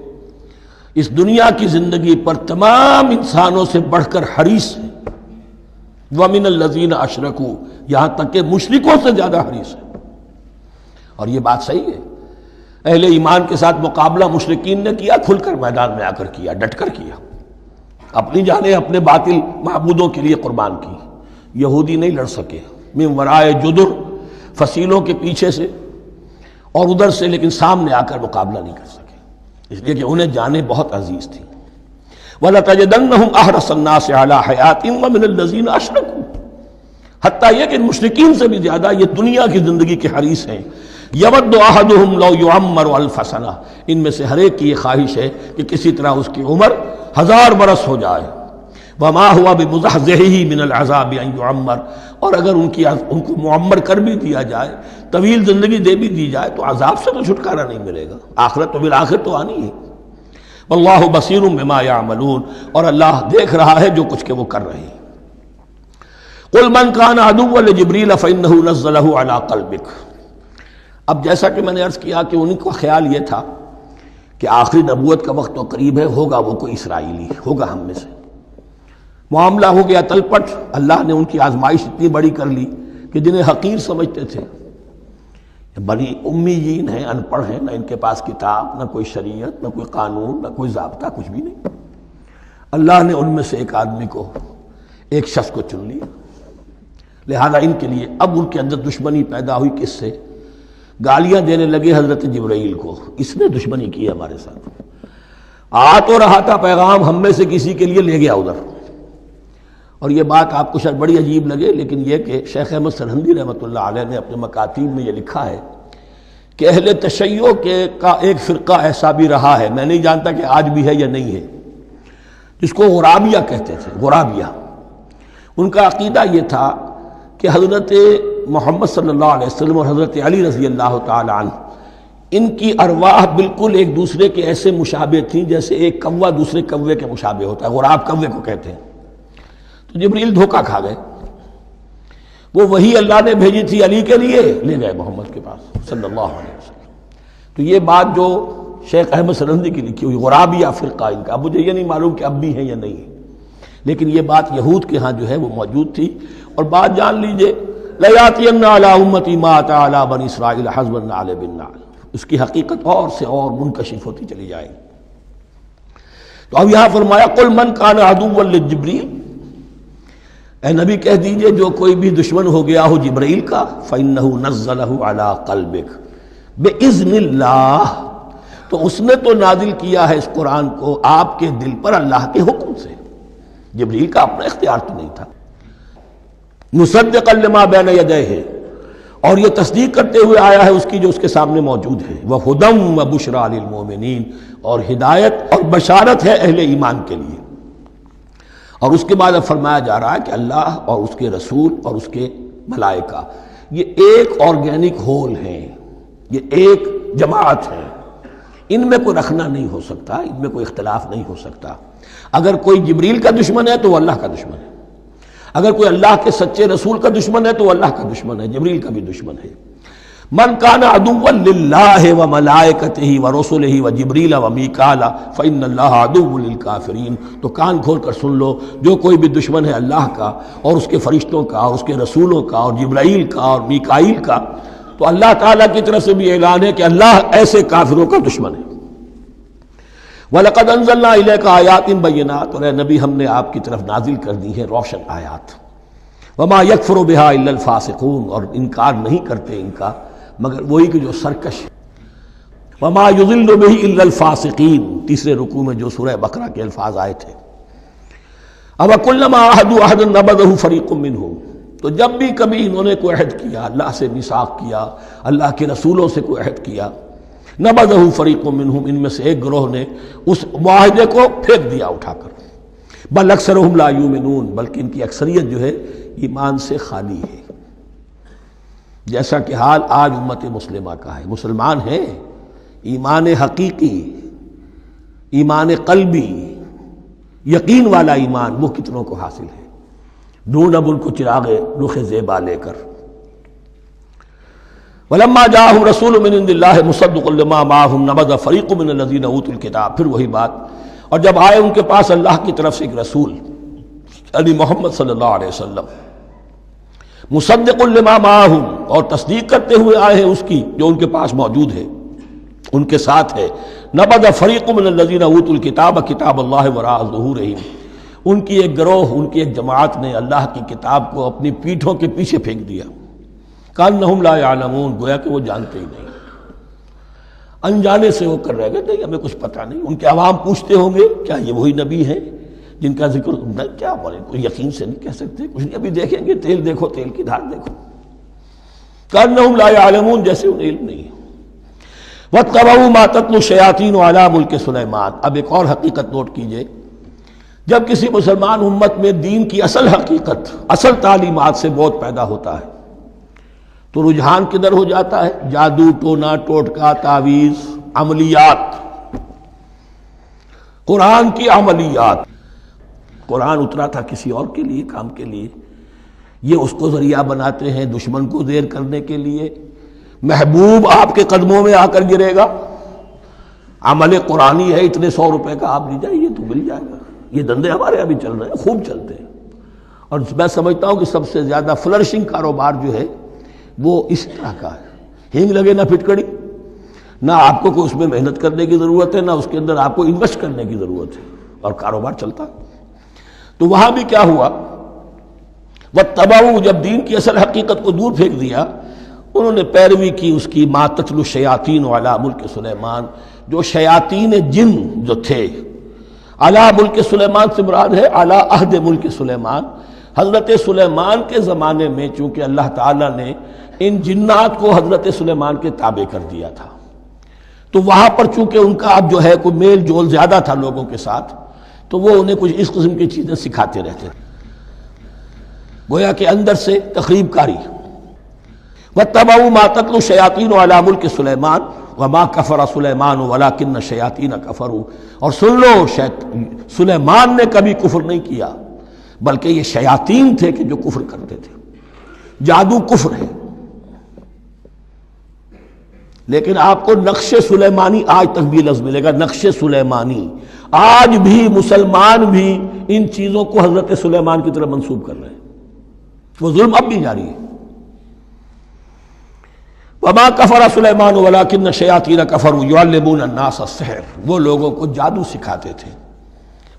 اس دنیا کی زندگی پر تمام انسانوں سے بڑھ کر حریص ہیں۔ وَمِنَ الَّذِينَ أَشْرَكُوا، یہاں تک کہ مشرکوں سے زیادہ حریص ہے۔ اور یہ بات صحیح ہے، اہل ایمان کے ساتھ مقابلہ مشرکین نے کیا، کھل کر میدان میں آ کر کیا، ڈٹ کر کیا، اپنی جانیں اپنے باطل معبودوں کے لیے قربان کی۔ یہودی نہیں لڑ سکے، من ورائے جدر، فصیلوں کے پیچھے سے اور ادھر سے، لیکن سامنے آ کر مقابلہ نہیں کر سکے، اس لیے کہ انہیں جانیں بہت عزیز تھیں۔ وَلَتَجِدَنَّهُمْ أَحْرَصَ النَّاسِ عَلَىٰ حَيَاةٍ وَمِنَ الَّذِينَ أَشْرَكُوا، حتیٰ یہ کہ مشرکین سے بھی زیادہ یہ دنیا کی زندگی کے حریص ہیں۔ یود احدہم لو یعمر الف سنہ، ان میں سے ہر ایک کی یہ خواہش ہے کہ کسی طرح اس کی عمر 1000 برس ہو جائے۔ وما ہوا بمزحزحہ من العذاب ان یعمر، اور اگر ان کو معمر کر بھی دیا جائے، طویل زندگی دے بھی دی جائے، تو عذاب سے تو چھٹکارا نہیں ملے گا، آخرت تو بالآخر تو آنی ہے۔ واللہ بصیر بما یعملون، اور اللہ دیکھ رہا ہے جو کچھ کہ وہ کر رہے ہیں۔ قل من کان عدوا لجبریل فانہ نزلہ علی قلبک، اب جیسا کہ میں نے عرض کیا کہ ان کا خیال یہ تھا کہ آخری نبوت کا وقت تو قریب ہے، ہوگا وہ کوئی اسرائیلی، ہوگا ہم میں سے۔ معاملہ ہو گیا تلپٹ، اللہ نے ان کی آزمائش اتنی بڑی کر لی کہ جنہیں حقیر سمجھتے تھے، بڑی امیین ہیں، ان پڑھ ہیں، نہ ان کے پاس کتاب، نہ کوئی شریعت، نہ کوئی قانون، نہ کوئی ضابطہ، کچھ بھی نہیں، اللہ نے ان میں سے ایک آدمی کو، ایک شخص کو چن لیا۔ لہذا ان کے لیے اب ان کے اندر دشمنی پیدا ہوئی، کس سے؟ گالیاں دینے لگے حضرت جبرائیل کو، اس نے دشمنی کی ہے ہمارے ساتھ، آ تو رہا تھا پیغام ہم میں سے کسی کے لیے، لے گیا ادھر۔ اور یہ بات آپ کو شاید بڑی عجیب لگے، لیکن یہ کہ شیخ احمد سرہندی رحمۃ اللہ علیہ نے اپنے مکاتیب میں یہ لکھا ہے کہ اہل تشیع کا ایک فرقہ ایسا بھی رہا ہے، میں نہیں جانتا کہ آج بھی ہے یا نہیں ہے، جس کو غرابیہ کہتے تھے۔ غرابیہ، ان کا عقیدہ یہ تھا کہ حضرت محمد صلی اللہ علیہ وسلم اور حضرت علی رضی اللہ تعالی عنہ، ان کی ارواح بالکل ایک دوسرے کے ایسے مشابہ تھیں جیسے ایک کوا دوسرے کوے کے مشابہ ہوتا ہے، غراب کوے کو کہتے ہیں۔ تو جبریل دھوکہ کھا گئے، وہ وہی اللہ نے بھیجی تھی علی کے لیے، لے گئے محمد کے پاس صلی اللہ علیہ وسلم۔ تو یہ بات جو شیخ احمد سرہندی کی لکھی ہوئی غرابیہ فرقہ ان کا، مجھے یہ نہیں معلوم کہ اب بھی ہے یا نہیں ہے، لیکن یہ بات یہود کے ہاں جو ہے وہ موجود تھی۔ اور بات جان لیجئے، لَيَأْتِيَنَّ عَلَىٰ أُمَّتِي مَا أَتَىٰ عَلَىٰ بَنِي إِسْرَائِيلَ حَسْبَ النَّعْلِ بِالنَّعْلِ، اس کی حقیقت اور سے اور منکشف ہوتی چلی جائے گی۔ تو اب یہاں فرمایا قُلْ مَنْ كَانَ عَدُوًّا لِجِبْرِيلَ، اے نبی کہہ دیجئے جو کوئی بھی دشمن ہو گیا ہو جبرائیل کا، فَإِنَّهُ نَزَّلَهُ عَلَىٰ قَلْبِكَ بِإِذْنِ اللَّهِ، تو اس نے تو نازل کیا ہے اس قرآن کو آپ کے دل پر اللہ کے حکم سے، جبرائیل کا اپنا اختیار تو نہیں تھا۔ مُصَدِّقًا لِمَا بَيْنَ يَدَيْهِ، اور یہ تصدیق کرتے ہوئے آیا ہے اس کی جو اس کے سامنے موجود ہے، وَهُدًى وَبُشْرَىٰ لِلْمُؤْمِنِينَ، اور ہدایت اور بشارت ہے اہل ایمان کے لیے۔ اور اس کے بعد اب فرمایا جا رہا ہے کہ اللہ اور اس کے رسول اور اس کے ملائکہ یہ ایک آرگینک ہول ہیں، یہ ایک جماعت ہے، ان میں کوئی رکھنا نہیں ہو سکتا، ان میں کوئی اختلاف نہیں ہو سکتا۔ اگر کوئی جبریل کا دشمن ہے تو وہ اللہ کا دشمن ہے، اگر کوئی اللہ کے سچے رسول کا دشمن ہے تو وہ اللہ کا دشمن ہے، جبریل کا بھی دشمن ہے۔ من کان عدوا للہ وملائکتہ ورسلہ وجبریل ومیکال فإن اللہ عدو للکافرین، تو کان کھول کر سن لو، جو کوئی بھی دشمن ہے اللہ کا اور اس کے فرشتوں کا اور اس کے رسولوں کا اور جبرائیل کا اور میکائیل کا، تو اللہ تعالیٰ کی طرف سے بھی اعلان ہے کہ اللہ ایسے کافروں کا دشمن ہے۔ وَلَقَدْ أَنزَلْنَا إِلَيْكَ آيَاتٍ بَيِّنَاتٍ، اور اے نبی ہم نے آپ کی طرف نازل کر دی ہیں روشن آیات۔ وَمَا يَكْفُرُ بِهَا إِلَّا الْفَاسِقُونَ، اور انکار نہیں کرتے ان کا مگر وہی کہ جو سرکش۔ وَمَا يُضِلُّ بِهِ إِلَّا الْفَاسِقِينَ، تیسرے رکوع میں جو سورہ بقرہ کے الفاظ آئے تھے۔ أَوَكُلَّمَا عَاهَدُوا عَهْدًا نَبَذَهُ فَرِيقٌ مِّنْهُمْ، تو جب بھی کبھی انہوں نے کوئی عہد کیا، اللہ سے میثاق کیا، اللہ کے رسولوں سے کوئی عہد کیا، نَبَذَهُ فَرِيقٌ مِّنْهُمْ، ان میں سے ایک گروہ نے اس معاہدے کو پھینک دیا اٹھا کر۔ بل اکثرهم لا یؤمنون، بلکہ ان کی اکثریت جو ہے ایمان سے خالی ہے، جیسا کہ حال آج امت مسلمہ کا ہے۔ مسلمان ہیں، ایمان حقیقی، ایمان قلبی، یقین والا ایمان وہ کتنوں کو حاصل ہے؟ ڈھونڈ اب ان کو چراغ رخ زیبا لے کر. وَلَمَّا جَاءَهُمْ رَسُولٌ مِّنْ عِندِ اللَّهِ مُصَدِّقٌ لِّمَا مَعَهُمْ نَبَذَ فَرِيقٌ مِّنَ الَّذِينَ أُوتُوا الْكِتَابَ. پھر وہی بات، اور جب آئے ان کے پاس اللہ کی طرف سے ایک رسول یعنی محمد صلی اللہ علیہ وسلم، مصدق لما معہم، اور تصدیق کرتے ہوئے آئے ہیں اس کی جو ان کے پاس موجود ہے، ان کے ساتھ ہے. نبذ فریق من الذین اوتوا الکتاب کتاب اللہ وراء ظہورہم، ان کی ایک گروہ، ان کی ایک جماعت نے اللہ کی کتاب کو اپنی پیٹھوں کے پیچھے پھینک دیا. کانہم لا یعلمون، گویا کہ وہ جانتے ہی نہیں، انجانے سے وہ کر رہے گا، نہیں ہمیں کچھ پتہ نہیں. ان کے عوام پوچھتے ہوں گے کیا یہ وہی نبی ہیں جن کا ذکر نہیں؟ کیا بولے، کوئی یقین سے نہیں کہہ سکتے، کچھ نہیں، ابھی دیکھیں گے، تیل دیکھو، تیل کی دھار دیکھو. کانہم لا یعلمون، جیسے انہیں علم نہیں ہے. وَاتَّبَعُوا مَا تَتْلُو الشَّيَاطِينُ عَلَىٰ مُلْكِ سُلَيْمَانَ. اب ایک اور حقیقت نوٹ کیجئے، جب کسی مسلمان امت میں دین کی اصل حقیقت، اصل تعلیمات سے بہت پیدا ہوتا ہے تو رجحان کدھر ہو جاتا ہے؟ جادو، ٹونا، ٹوٹکا، تعویذ، عملیات، قرآن کی عملیات. قرآن اترا تھا کسی اور کے لیے، کام کے لیے، یہ اس کو ذریعہ بناتے ہیں دشمن کو دیر کرنے کے لیے. محبوب آپ کے قدموں میں آ کر گرے گا، عمل قرآنی ہے، اتنے 100 روپے کا آپ لیجائے، یہ تو مل جائے گا. یہ دندے ہمارے ابھی چل رہے ہیں، خوب چلتے ہیں. اور میں سمجھتا ہوں کہ سب سے زیادہ فلرشنگ کاروبار جو ہے وہ اس طرح کا ہے. ہینگ لگے نہ پھٹکڑی، نہ آپ کو کوئی اس میں محنت کرنے کی ضرورت ہے، نہ اس کے اندر آپ کو انویسٹ کرنے کی ضرورت ہے، اور کاروبار چلتا. تو وہاں بھی کیا ہوا، وَاتَّبَعُوا، جب دین کی اصل حقیقت کو دور پھینک دیا، انہوں نے پیروی کی اس کی مَا تَتْلُو الشَّيَاطِينُ عَلَىٰ مُلْكِ سُلَيْمَانَ، جو شیاطین جن جو تھے. عَلَىٰ مُلْكِ سُلَيْمَانَ سے مراد ہے عَلَىٰ عہد ملک سلیمان، حضرت سلیمان کے زمانے میں، چونکہ اللہ تعالیٰ نے ان جنات کو حضرت سلیمان کے تابع کر دیا تھا، تو وہاں پر چونکہ ان کا اب جو ہے کوئی میل جول زیادہ تھا لوگوں کے ساتھ، تو وہ انہیں کچھ اس قسم کی چیزیں سکھاتے رہتے تھے، گویا کہ اندر سے تخریب کاری. وَاتَّبَعُوا مَا تَتْلُو الشَّيَاطِينُ عَلَىٰ مُلْكِ سُلَيْمَانَ وَمَا كَفَرَ سُلَيْمَانُ وَلَٰكِنَّ الشَّيَاطِينَ كَفَرُوا. اور سن لو، سلیمان نے کبھی کفر نہیں کیا، بلکہ یہ شیاطین تھے کہ جو کفر کرتے تھے. جادو کفر ہے، لیکن آپ کو نقش سلیمانی آج تک بھی لفظ ملے گا، نقش سلیمانی. آج بھی مسلمان بھی ان چیزوں کو حضرت سلیمان کی طرف منسوب کر رہے ہیں، وہ ظلم اب بھی جاری ہے. وَمَا كَفَرَ سُلَيْمَانُ وَلَٰكِنَّ الشَّيَاطِينَ كَفَرُوا يُعَلِّمُونَ النَّاسَ السِّحْرَ، وہ لوگوں کو جادو سکھاتے تھے.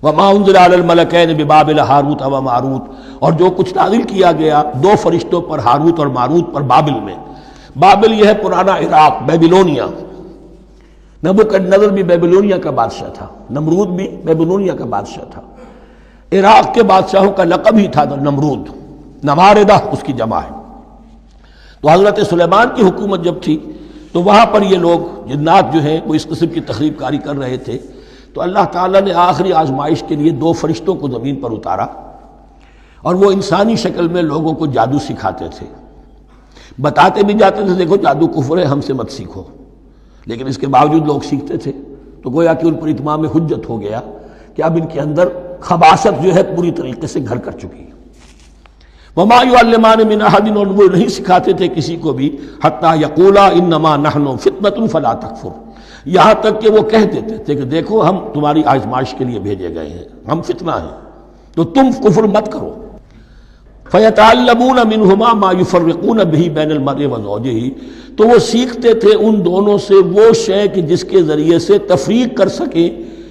وَمَا أُنزِلَ عَلَى الْمَلَكَيْنِ بِبَابِلَ هَارُوتَ وَمَارُوتَ، اور جو کچھ نازل کیا گیا 2 فرشتوں پر، ہاروت اور ماروت پر، بابل میں. بابل یہ ہے پرانا عراق، بیبلونیا. نبوکدنضر بھی بیبلونیا کا بادشاہ تھا، نمرود بھی بیبلونیا کا بادشاہ تھا. عراق کے بادشاہوں کا لقب ہی تھا نمرود، نماردہ اس کی جمع ہے. تو حضرت سلیمان کی حکومت جب تھی تو وہاں پر یہ لوگ جنات جو ہیں وہ اس قسم کی تخریب کاری کر رہے تھے. تو اللہ تعالیٰ نے آخری آزمائش کے لیے 2 فرشتوں کو زمین پر اتارا، اور وہ انسانی شکل میں لوگوں کو جادو سکھاتے تھے. بتاتے بھی جاتے تھے دیکھو جادو کفر ہے، ہم سے مت سیکھو، لیکن اس کے باوجود لوگ سیکھتے تھے. تو گویا کہ ان پر اتمام حجت ہو گیا کہ اب ان کے اندر خباثت جو ہے پوری طریقے سے گھر کر چکی ہے. وَمَا يُعَلِّمَانِ مِنْ أَحَدٍ، اور وہ نہیں سکھاتے تھے کسی کو بھی، حَتَّى يَقُولَا إِنَّمَا نَحْنُ فِتْنَةٌ فَلَا تَكْفُرْ، یہاں تک کہ وہ کہہ دیتے تھے کہ دیکھو ہم تمہاری آزمائش کے لیے بھیجے گئے ہیں، ہم فتنہ ہیں، تو تم کفر مت کرو. فَيَتَعَلَّمُونَ مِنْهُمَا مَا يُفَرِّقُونَ بِهِ بَيْنَ الْمَرْءِ وَزَوْجِهِ، تو وہ سیکھتے تھے ان دونوں سے وہ شے کہ جس کے ذریعے سے تفریق کر سکے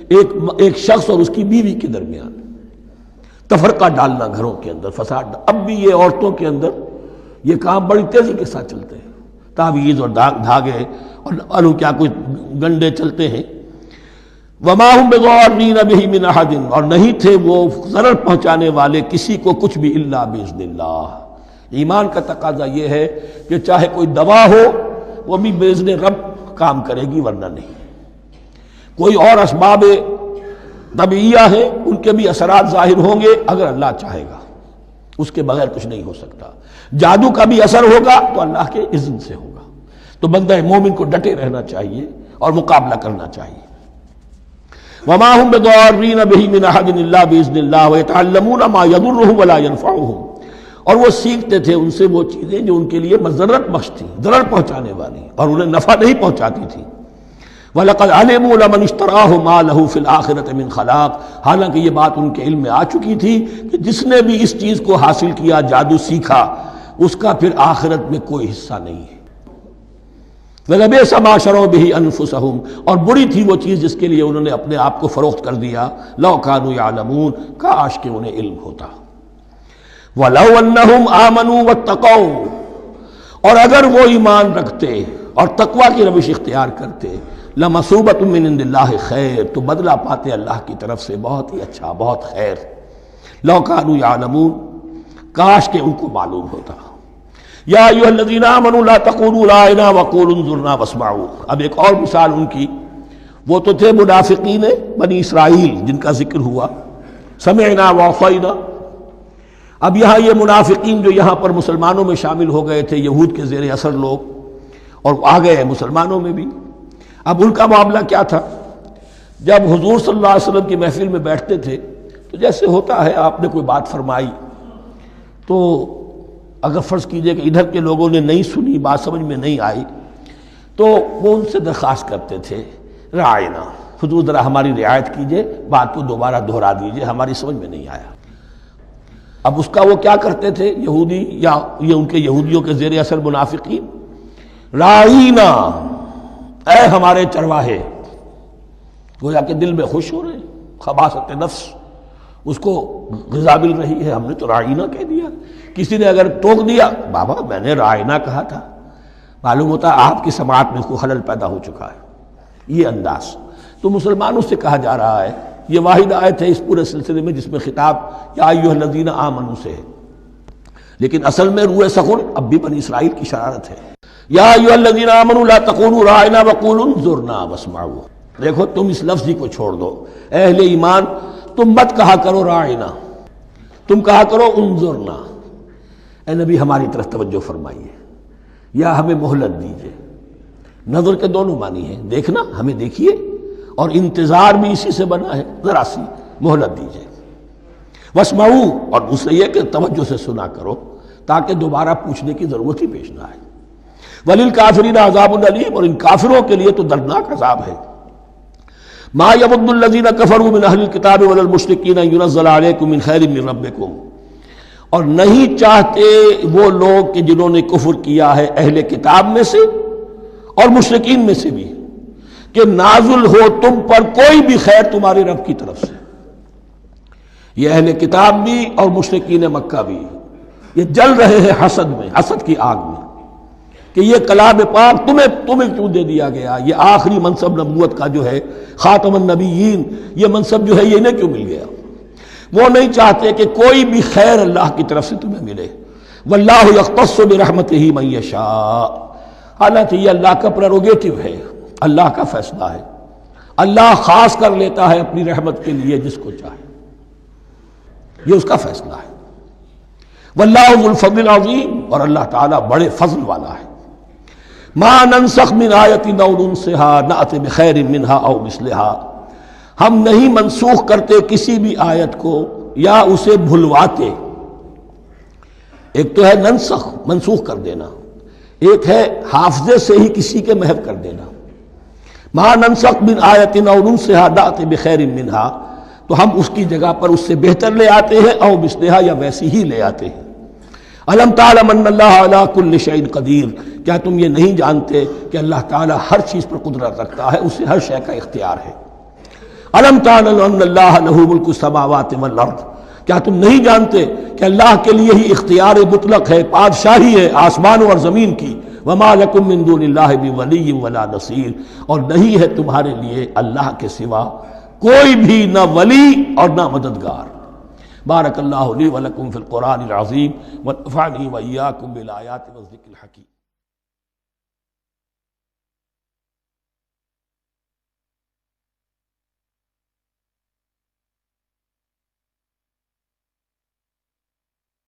ایک شخص اور اس کی بیوی کے درمیان، تفرقہ ڈالنا گھروں کے اندر، فساد. اب بھی یہ عورتوں کے اندر یہ کام بڑی تیزی کے ساتھ چلتے ہیں، تعویذ اور دھاگے اور کیا کچھ گنڈے چلتے ہیں. وَمَا هُمْ بِضَارِّينَ بِهِ مِنْ أَحَدٍ، اور نہیں تھے وہ ضرر پہنچانے والے کسی کو کچھ بھی، إِلَّا بِإِذْنِ اللَّهِ. ایمان کا تقاضا یہ ہے کہ چاہے کوئی دوا ہو وہ بھی بِإِذْنِ رب کام کرے گی، ورنہ نہیں. کوئی اور اسباب طبیعیہ ہیں، ان کے بھی اثرات ظاہر ہوں گے اگر اللہ چاہے گا، اس کے بغیر کچھ نہیں ہو سکتا. جادو کا بھی اثر ہوگا تو اللہ کے اذن سے ہوگا. تو بندہ مومن کو ڈٹے رہنا چاہیے اور مقابلہ کرنا چاہیے۔ وما هم بضارین بہ من احد الا باذن اللہ ویتعلمون ما یضرهم ولا ينفعهم، اور وہ سیکھتے تھے ان سے وہ چیزیں جو ان کے لیے مضرت بخش تھی، ضرر پہنچانے والی، اور انہیں نفع نہیں پہنچاتی تھی۔ وَلَقَدْ عَلِمُوا لَمَنِ اشْتَرَاهُ مَا لَهُ فِي الْآخِرَةِ مِنْ خَلَاقٍ، حالانکہ یہ بات ان کے علم میں آ چکی تھی کہ جس نے بھی اس چیز کو حاصل کیا، جادو سیکھا، اس کا پھر آخرت میں کوئی حصہ نہیں ہے۔ وَلَبِئْسَ مَا شَرَوْا بِهِ أَنفُسَهُمْ، اور بری تھی وہ چیز جس کے لیے انہوں نے اپنے آپ کو فروخت کر دیا، لَوْ كَانُوا يَعْلَمُونَ، کاش کہ انہیں علم ہوتا۔ وَلَوْ أَنَّهُمْ آمَنُوا وَاتَّقَوْا، اور اگر وہ ایمان رکھتے اور تقوی کی روش اختیار کرتے، لَمَثُوبَةٌ مِّنْ عِندِ اللَّهِ خَيْرٌ، تو بدلہ پاتے اللہ کی طرف سے بہت ہی اچھا، بہت خیر۔ لَوْ كَانُوا يَعْلَمُونَ، کاش کہ ان کو معلوم ہوتا۔ یا ایھا الذین آمنوا لا تقولوا رائنا وقولوا انظرنا واسمعوا، اب ایک اور مثال ان کی، وہ تو تھے منافقین بنی اسرائیل جن کا ذکر ہوا، سمعنا وعصینا۔ اب یہاں یہ منافقین جو یہاں پر مسلمانوں میں شامل ہو گئے تھے، یہود کے زیر اثر لوگ، اور آ گئے ہیں مسلمانوں میں بھی، اب ان کا معاملہ کیا تھا؟ جب حضور صلی اللہ علیہ وسلم کی محفل میں بیٹھتے تھے تو جیسے ہوتا ہے، آپ نے کوئی بات فرمائی تو اگر فرض کیجئے کہ ادھر کے لوگوں نے نہیں سنی، بات سمجھ میں نہیں آئی، تو وہ ان سے درخواست کرتے تھے رعاینا، حضور ذرا ہماری رعایت کیجئے، بات کو دوبارہ دہرا دیجئے، ہماری سمجھ میں نہیں آیا۔ اب اس کا وہ کیا کرتے تھے یہودی، یا یہ ان کے یہودیوں کے زیر اثر منافقین، رعاینا، اے ہمارے چرواہے، گویا کہ دل میں خوش ہو رہے ہیں، خباثت نفس اس کو غذا مل رہی ہے، ہم نے تو رعاینا کہہ دیا۔ کسی نے اگر ٹوک دیا، بابا میں نے رعاینا کہا تھا، معلوم ہوتا ہے آپ کی سماعت میں کوئی خلل پیدا ہو چکا ہے، یہ انداز۔ تو مسلمانوں سے کہا جا رہا ہے، یہ واحد آیت ہے اس پورے سلسلے میں جس میں خطاب یا ایھا الذین آمنوا سے ہے، لیکن اصل میں روح سخن اب بھی بنی اسرائیل کی شرارت ہے۔ یا ایھا الذین آمنوا لا تقولوا رعاینا وقولوا انظرنا واسمعوا، دیکھو تم اس لفظ ہی کو چھوڑ دو، اے اہل ایمان تم مت کہا کرو رعاینا، تم کہا کرو انظرنا، اے نبی ہماری طرف توجہ فرمائیے، یا ہمیں مہلت دیجیے۔ نظر کے دونوں معنی ہیں، دیکھنا، ہمیں دیکھیے، اور انتظار بھی اسی سے بنا ہے، ذرا سی مہلت دیجیے۔ واسمعوا، اور دوسرے یہ کہ توجہ سے سنا کرو تاکہ دوبارہ پوچھنے کی ضرورت ہی پیش نہ آئے۔ وللکافرین عذاب علیم، اور ان کافروں کے لیے تو دردناک عذاب ہے۔ ما یود الذین کفروا من اہل الکتاب ولا المشرکین ان ینزل علیکم من خیر من ربکم، اور نہیں چاہتے وہ لوگ کہ جنہوں نے کفر کیا ہے اہل کتاب میں سے اور مشرکین میں سے بھی، کہ نازل ہو تم پر کوئی بھی خیر تمہارے رب کی طرف سے۔ یہ اہل کتاب بھی اور مشرکین مکہ بھی، یہ جل رہے ہیں حسد میں، حسد کی آگ میں، کہ یہ کلام پاک تمہیں کیوں دے دیا گیا، یہ آخری منصب نبوت کا جو ہے خاتم النبیین، یہ منصب جو ہے یہ انہیں کیوں مل گیا؟ وہ نہیں چاہتے کہ کوئی بھی خیر اللہ کی طرف سے تمہیں ملے۔ واللہ یختص برحمتہ من یشاء، حالانکہ یہ اللہ کا پریروگیٹو ہے، اللہ کا فیصلہ ہے، اللہ خاص کر لیتا ہے اپنی رحمت کے لیے جس کو چاہے، یہ اس کا فیصلہ ہے۔ واللہ ذو الفضل العظیم، اور اللہ تعالیٰ بڑے فضل والا ہے۔ ما ننسخ من آیت او ننسها نأت بخیر منها او مثلها، ہم نہیں منسوخ کرتے کسی بھی آیت کو یا اسے بھلواتے۔ ایک تو ہے ننسخ، منسوخ کر دینا، ایک ہے حافظے سے ہی کسی کے محو کر دینا۔ ما ننسخ من آیت او ننسها نأت بخیر منها، تو ہم اس کی جگہ پر اس سے بہتر لے آتے ہیں، او مثلها یا ویسی ہی لے آتے ہیں۔ الم تعلم ان اللہ علی کل شیء قدیر، کیا تم یہ نہیں جانتے کہ اللہ تعالیٰ ہر چیز پر قدرت رکھتا ہے، اسے ہر شے کا اختیار ہے۔ الم تعلم ان اللہ لہ ملک السماوات والارض، کیا تم نہیں جانتے کہ اللہ کے لیے ہی اختیار مطلق ہے، بادشاہی ہے آسمانوں اور زمین کی۔ وما لکم من دون اللہ من ولی ولا نصیر، اور نہیں ہے تمہارے لیے اللہ کے سوا کوئی بھی نہ ولی اور نہ مددگار۔ بارک اللہ لی ولکم فی القرآن العظیم ونفعنی وإیاکم بالآیات والذکر الحکیم۔